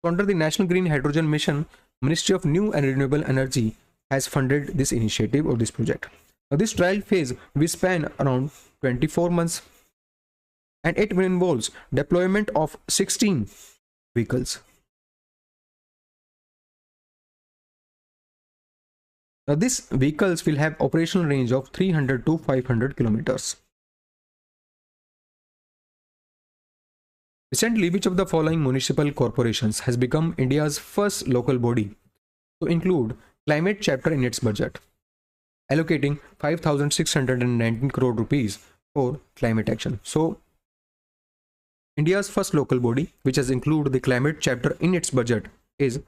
so under the National Green Hydrogen Mission, Ministry of New and Renewable Energy has funded this initiative or this project. Now, this trial phase will span around 24 months and it involves deployment of 16 vehicles. Now, these vehicles will have operational range of 300 to 500 kilometers. Recently, which of the following municipal corporations has become India's first local body to include climate chapter in its budget, allocating 5,619 crore rupees for climate action? So, India's first local body which has included the climate chapter in its budget is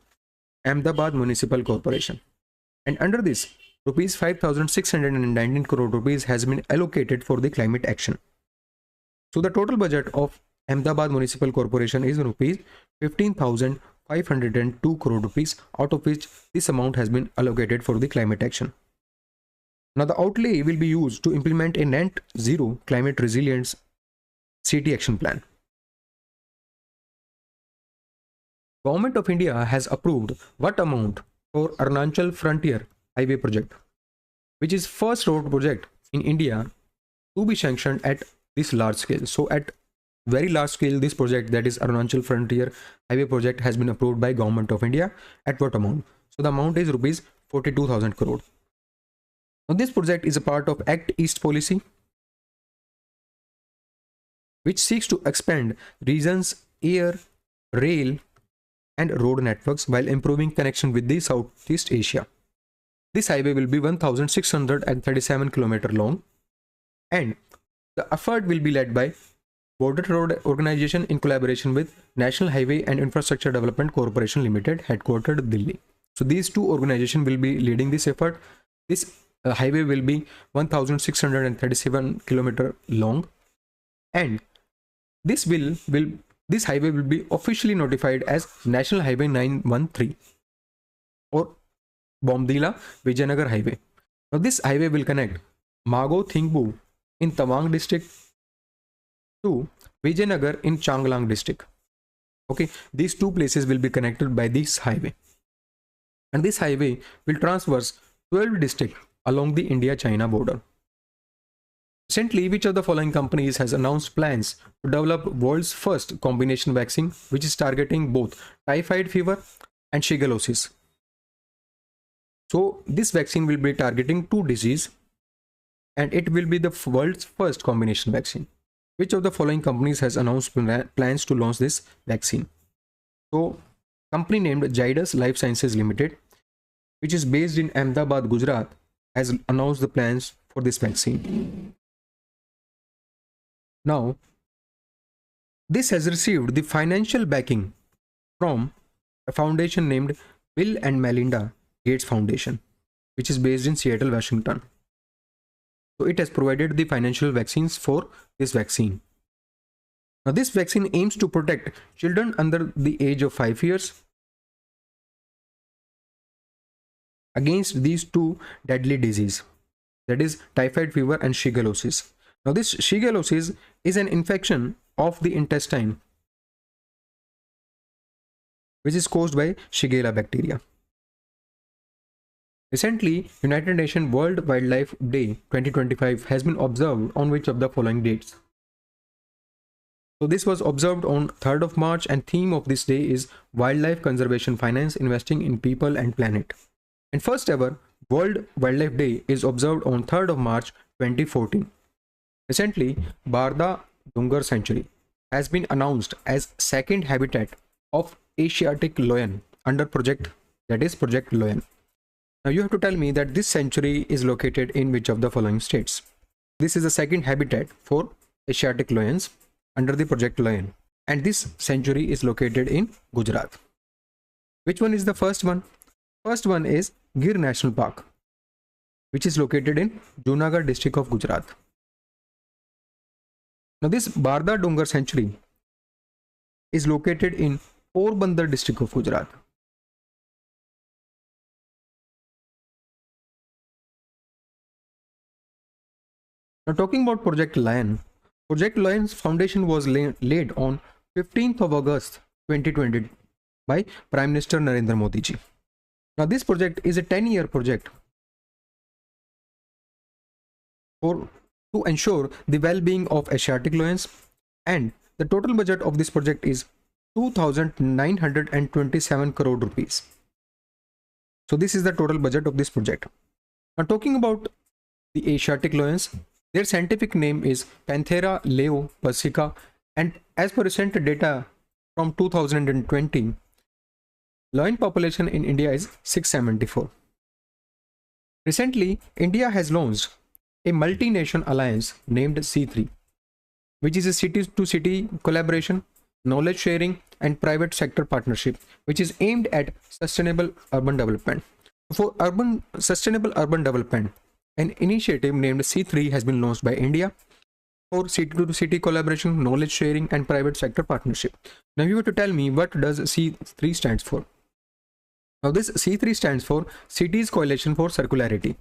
Ahmedabad Municipal Corporation. And under this, rupees 5,619 crore rupees has been allocated for the climate action. So, the total budget of Ahmedabad Municipal Corporation is rupees 15,502 crore rupees, out of which this amount has been allocated for the climate action. Now, the outlay will be used to implement a net zero climate resilience city action plan. Government of India has approved what amount for Arunachal Frontier Highway project, which is first road project in India to be sanctioned at this large scale. So at very large scale, this project, that is Arunachal Frontier Highway project, has been approved by Government of India. At what amount? So the amount is rupees 42,000 crore. Now this project is a part of Act East policy, which seeks to expand regions' air, rail and road networks while improving connection with the Southeast Asia. This highway will be 1,637 km long and the effort will be led by Border Road Organization in collaboration with National Highway and Infrastructure Development Corporation Limited, headquartered Delhi. So these two organizations will be leading this effort. This highway will be 1,637 km long and this highway will be officially notified as National Highway 913 or Bomdila Vijayanagar Highway. Now this highway will connect Mago Thingbu in Tawang district to Vijayanagar in Changlang district. Okay, these two places will be connected by this highway. And this highway will traverse 12 districts along the India-China border. Recently, which of the following companies has announced plans to develop world's first combination vaccine, which is targeting both typhoid fever and shigellosis? So this vaccine will be targeting two diseases and it will be the world's first combination vaccine. Which of the following companies has announced plans to launch this vaccine? So company named Zydus Life Sciences Limited, which is based in Ahmedabad, Gujarat, has announced the plans for this vaccine. Now, this has received the financial backing from a foundation named Bill and Melinda Gates Foundation, which is based in Seattle, Washington. So it has provided the financial vaccines for this vaccine. Now, this vaccine aims to protect children under the age of 5 years against these two deadly diseases, that is typhoid fever and shigellosis. Now, this shigellosis is an infection of the intestine which is caused by Shigella bacteria. Recently, United Nations World Wildlife Day 2025 has been observed on which of the following dates? So this was observed on 3rd of March, and theme of this day is Wildlife Conservation Finance, Investing in People and Planet. And first ever World Wildlife Day is observed on 3rd of March 2014. Recently, Barda Dungar Sanctuary has been announced as second habitat of Asiatic lion under project, that is Project Lion. Now you have to tell me that this sanctuary is located in which of the following states? This is the second habitat for Asiatic lions under the Project Lion, and this sanctuary is located in Gujarat. Which one is the first one? First one is Gir National Park, which is located in Junagadh district of Gujarat. Now this Barda Dungar Sanctuary is located in Porbandar district of Gujarat. Now talking about Project Lion, Project Lion's foundation was laid on 15th of August 2020 by Prime Minister Narendra Modi ji. Now this project is a 10-year project to ensure the well-being of Asiatic lions, and the total budget of this project is 2,927 crore rupees. So this is the total budget of this project. Now talking about the Asiatic lions, their scientific name is Panthera leo persica, and as per recent data from 2020, lion population in India is 674. Recently, India has launched a multi-nation alliance named C3, which is a city-to-city collaboration, knowledge sharing, and private sector partnership, which is aimed at sustainable urban development. For sustainable urban development, an initiative named C3 has been launched by India for city-to-city collaboration, knowledge sharing, and private sector partnership. Now you have to tell me, what does C3 stands for? Now this C3 stands for Cities Coalition for Circularity.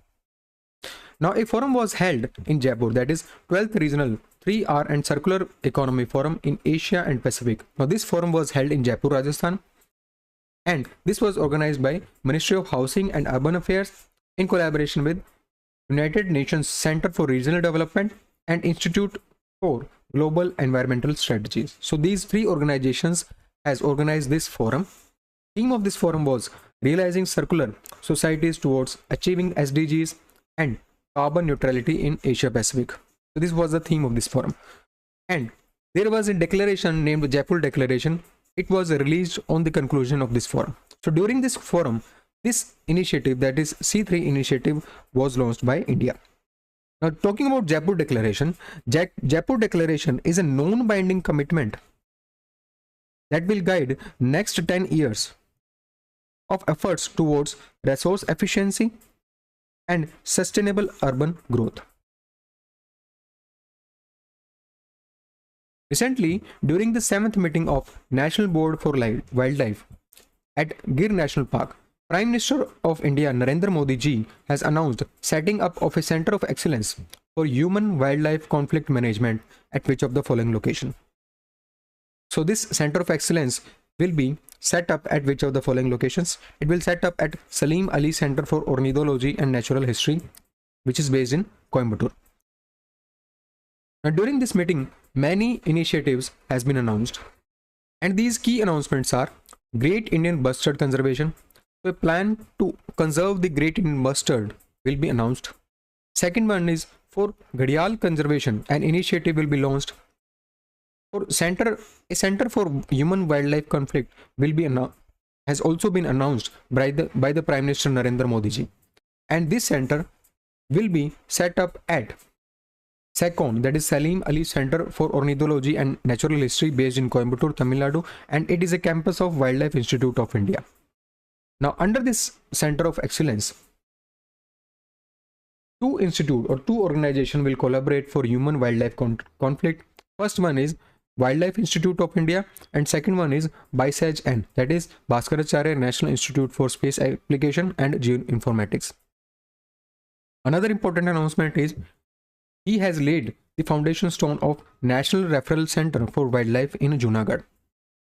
Now a forum was held in Jaipur, that is 12th Regional 3R and Circular Economy Forum in Asia and Pacific. Now this forum was held in Jaipur, Rajasthan, and this was organized by Ministry of Housing and Urban Affairs in collaboration with United Nations Center for Regional Development and Institute for Global Environmental Strategies. So these three organizations has organized this forum. Theme of this forum was realizing circular societies towards achieving SDGs and carbon neutrality in Asia Pacific. So this was the theme of this forum. And there was a declaration named Jaipur Declaration. It was released on the conclusion of this forum. So during this forum, this initiative, that is C3 initiative, was launched by India. Now talking about Jaipur Declaration, Jaipur Declaration is a non-binding commitment that will guide next 10 years of efforts towards resource efficiency and sustainable urban growth. Recently, during the 7th meeting of National Board for Wildlife at Gir National Park, Prime Minister of India Narendra Modi ji has announced setting up of a Center of Excellence for Human-Wildlife Conflict Management at which of the following location? So this Center of Excellence will be set up at which of the following locations? It will set up at Salim Ali Center for Ornithology and Natural History, which is based in Coimbatore. Now during this meeting, many initiatives has been announced, and these key announcements are Great Indian Bustard Conservation. So a plan to conserve the Great Indian Bustard will be announced. Second one is for Ghadial Conservation, an initiative will be launched. For a Center for Human Wildlife Conflict will be has also been announced by the Prime Minister Narendra Modi ji. And this center will be set up at SACON, that is Salim Ali Center for Ornithology and Natural History, based in Coimbatore, Tamil Nadu, and it is a campus of Wildlife Institute of India. Now, under this Center of Excellence, two institute or two organizations will collaborate for human wildlife conflict. First one is Wildlife Institute of India, and second one is BISAG-N, that is Bhaskaracharya National Institute for Space Application and Geoinformatics. Another important announcement is he has laid the foundation stone of National Referral Center for Wildlife in Junagadh.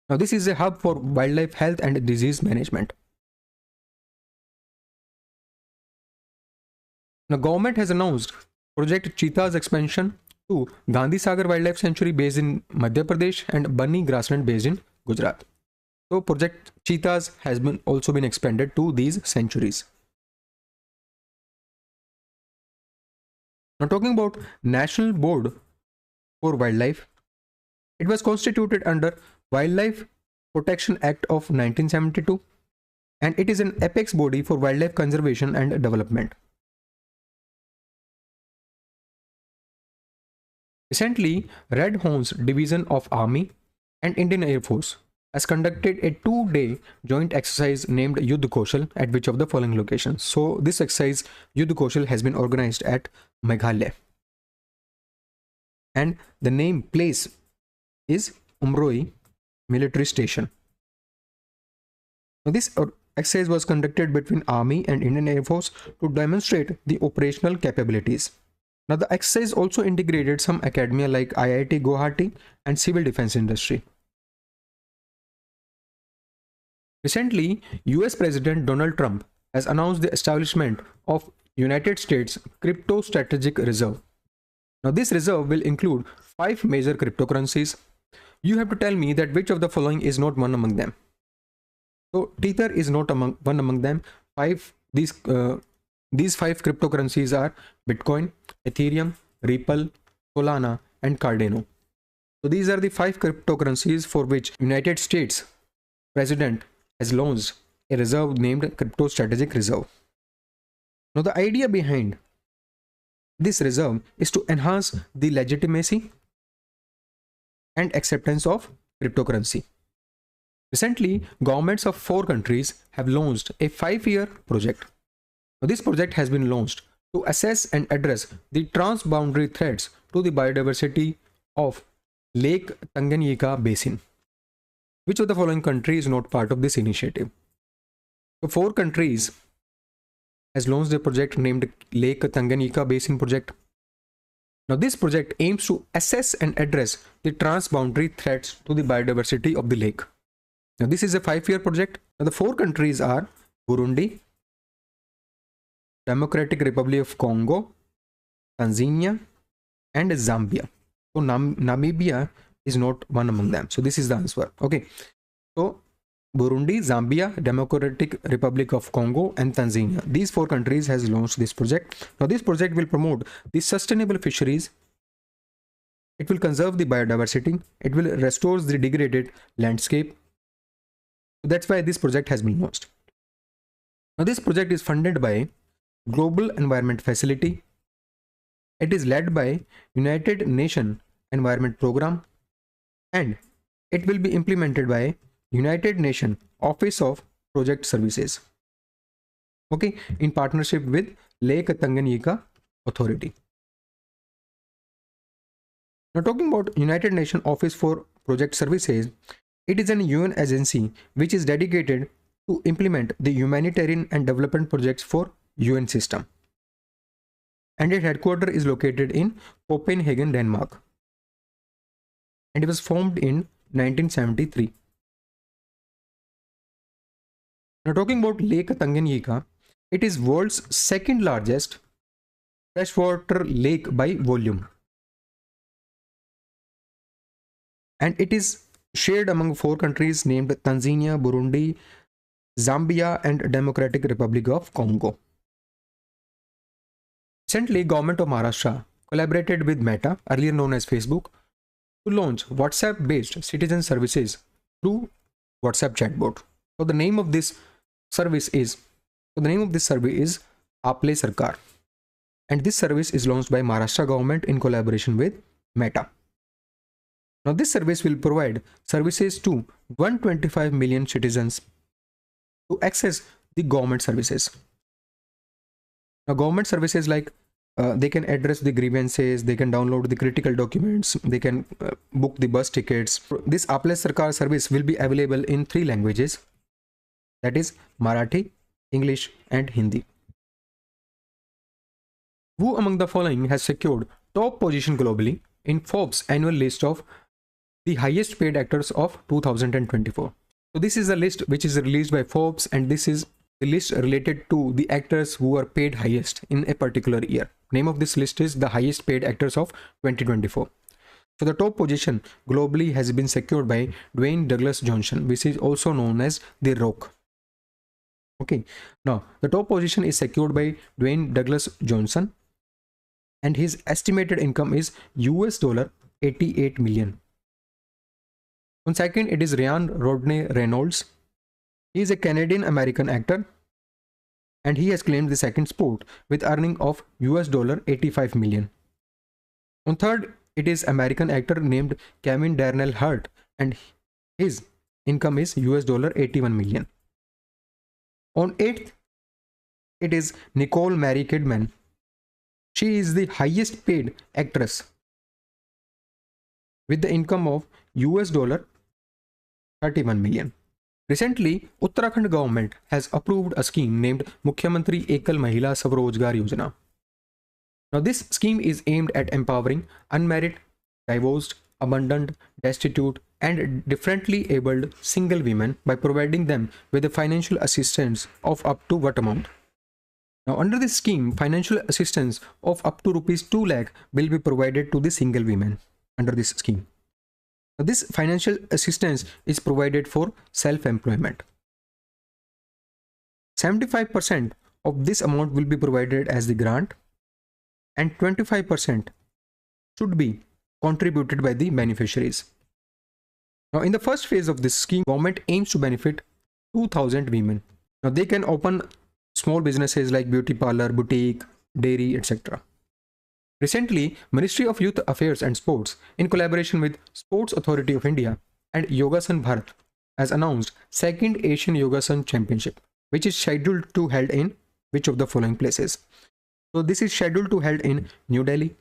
Now, this is a hub for wildlife health and disease management. Now, government has announced Project Cheetah's expansion to Gandhi Sagar Wildlife Sanctuary, based in Madhya Pradesh, and Bunny Grassland, based in Gujarat. So, Project Cheetahs has also been expanded to these sanctuaries. Now, talking about National Board for Wildlife, it was constituted under Wildlife Protection Act of 1972, and it is an apex body for wildlife conservation and development. Recently, Red Horse Division of Army and Indian Air Force has conducted a 2-day joint exercise named Yuddh Kaushal at which of the following locations. So, this exercise Yuddh Kaushal has been organized at Meghalaya, and the name place is Umroi Military Station. Now, this exercise was conducted between Army and Indian Air Force to demonstrate the operational capabilities. Now, the exercise also integrated some academia like IIT Guwahati and civil defense industry. Recently, US President Donald Trump has announced the establishment of United States Crypto Strategic Reserve. Now, this reserve will include 5 major cryptocurrencies. You have to tell me that which of the following is not one among them. So, Tether is not one among them. These 5 cryptocurrencies are Bitcoin, Ethereum, Ripple, Solana, and Cardano. So, these are the 5 cryptocurrencies for which United States President has launched a reserve named Crypto Strategic Reserve. Now, the idea behind this reserve is to enhance the legitimacy and acceptance of cryptocurrency. Recently, governments of 4 countries have launched a 5-year project. Now, this project has been launched to assess and address the transboundary threats to the biodiversity of Lake Tanganyika Basin. Which of the following country is not part of this initiative? So, 4 countries has launched a project named Lake Tanganyika Basin Project. Now, this project aims to assess and address the transboundary threats to the biodiversity of the lake. Now, this is a 5-year project. Now, the 4 countries are Burundi, Democratic Republic of Congo, Tanzania, and Zambia. So, Namibia is not one among them. So, this is the answer. Okay. So, Burundi, Zambia, Democratic Republic of Congo, and Tanzania. These 4 countries has launched this project. Now, this project will promote the sustainable fisheries. It will conserve the biodiversity. It will restore the degraded landscape. So, that's why this project has been launched. Now, this project is funded by Global Environment Facility. It is led by United Nations Environment Program, and it will be implemented by United Nations Office of Project Services, okay, in partnership with Lake Tanganyika Authority. Now, talking about United Nations Office for Project Services, it is an UN agency which is dedicated to implement the humanitarian and development projects for UN system, and its headquarters is located in Copenhagen, Denmark, and it was formed in 1973. Now, talking about Lake Tanganyika, it is world's 2nd largest freshwater lake by volume, and it is shared among 4 countries named Tanzania, Burundi, Zambia, and Democratic Republic of Congo. Recently, Government of Maharashtra collaborated with Meta, earlier known as Facebook, to launch WhatsApp-based citizen services through WhatsApp chatbot. So, the name of this service is Aaple Sarkar. And this service is launched by Maharashtra government in collaboration with Meta. Now this service will provide services to 125 million citizens to access the government services. Now government services like they can address the grievances, they can download the critical documents, they can book the bus tickets. This Aaple Sarkar service will be available in 3 languages, that is Marathi, English and Hindi. Who among the following has secured top position globally in Forbes annual list of the highest paid actors of 2024? So this is a list which is released by Forbes, and this is the list related to the actors who are paid highest in a particular year. Name of this list is the highest paid actors of 2024. So the top position globally has been secured by Dwayne Douglas Johnson, which is also known as The Rock. Okay, now the top position is secured by Dwayne Douglas Johnson, and his estimated income is $88 million. On second, it is Ryan Rodney Reynolds. He is a Canadian American actor, and he has claimed the second spot with earning of $85 million. On third, it is American actor named Kevin Darnell Hurt, and his income is $81 million. On 8th, it is Nicole Mary Kidman. She is the highest paid actress with the income of $31 million. Recently, Uttarakhand government has approved a scheme named Mukhyamantri Ekal Mahila Swarojgar Yojana. Now this scheme is aimed at empowering unmarried, divorced, abandoned, destitute and differently abled single women by providing them with a financial assistance of up to what amount? Now under this scheme, financial assistance of up to rupees 2 lakh will be provided to the single women under this scheme. Now this financial assistance is provided for self-employment. 75% of this amount will be provided as the grant, and 25% should be contributed by the beneficiaries. Now in the first phase of this scheme, government aims to benefit 2,000 women. Now they can open small businesses like beauty parlor, boutique, dairy, etc. Recently, Ministry of Youth Affairs and Sports, in collaboration with Sports Authority of India and Yogasan Bharat, has announced second Asian Yogasan Championship, which is scheduled to held in which of the following places? So this is scheduled to held in New Delhi.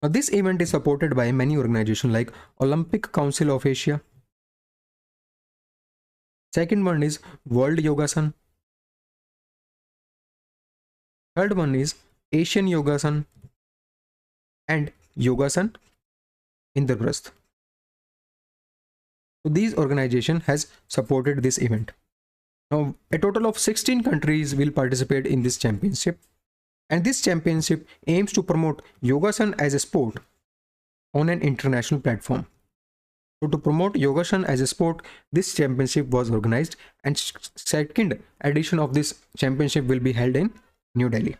Now this event is supported by many organizations like Olympic Council of Asia. Second one is World Yogasan. Third one is Asian Yogasan and Yogasan Indraprasth. So these organizations has supported this event. Now a total of 16 countries will participate in this championship, and this championship aims to promote Yogasan as a sport on an international platform. So to promote Yogasan as a sport, this championship was organized, and second edition of this championship will be held in New Delhi.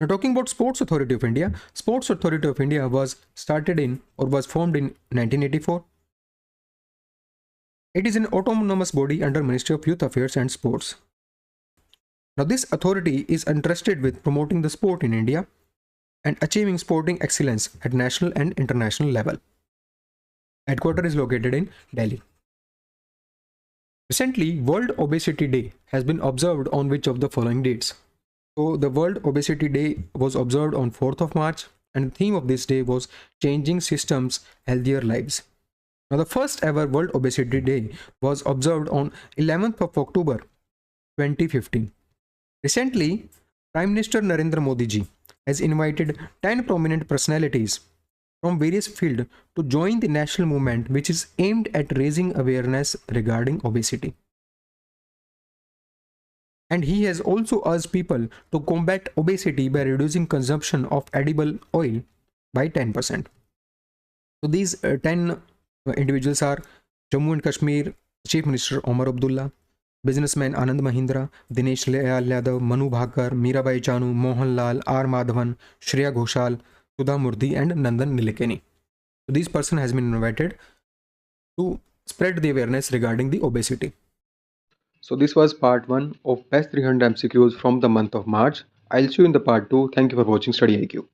Now talking about Sports Authority of India, Sports Authority of India was started in or was formed in 1984. It is an autonomous body under Ministry of Youth Affairs and Sports. Now this authority is entrusted with promoting the sport in India and achieving sporting excellence at national and international level. Headquarters is located in Delhi. Recently, World Obesity Day has been observed on which of the following dates? So the World Obesity Day was observed on 4th of March, and the theme of this day was Changing Systems, Healthier Lives. Now the first ever World Obesity Day was observed on 11th of October 2015. Recently, Prime Minister Narendra Modi ji has invited 10 prominent personalities from various fields to join the national movement which is aimed at raising awareness regarding obesity. And he has also urged people to combat obesity by reducing consumption of edible oil by 10%. So these 10 individuals are Jammu and Kashmir Chief Minister Omar Abdullah, businessman Anand Mahindra, Dinesh Layal Yadav, Manu Bhakar, Mirabai Chanu, Mohan Lal, R. Madhavan, Shreya Ghoshal, Sudha Murthy and Nandan Nilekani. So this person has been invited to spread the awareness regarding the obesity. So this was part 1 of best 300 MCQs from the month of March. I'll see you in the part 2. Thank you for watching Study IQ.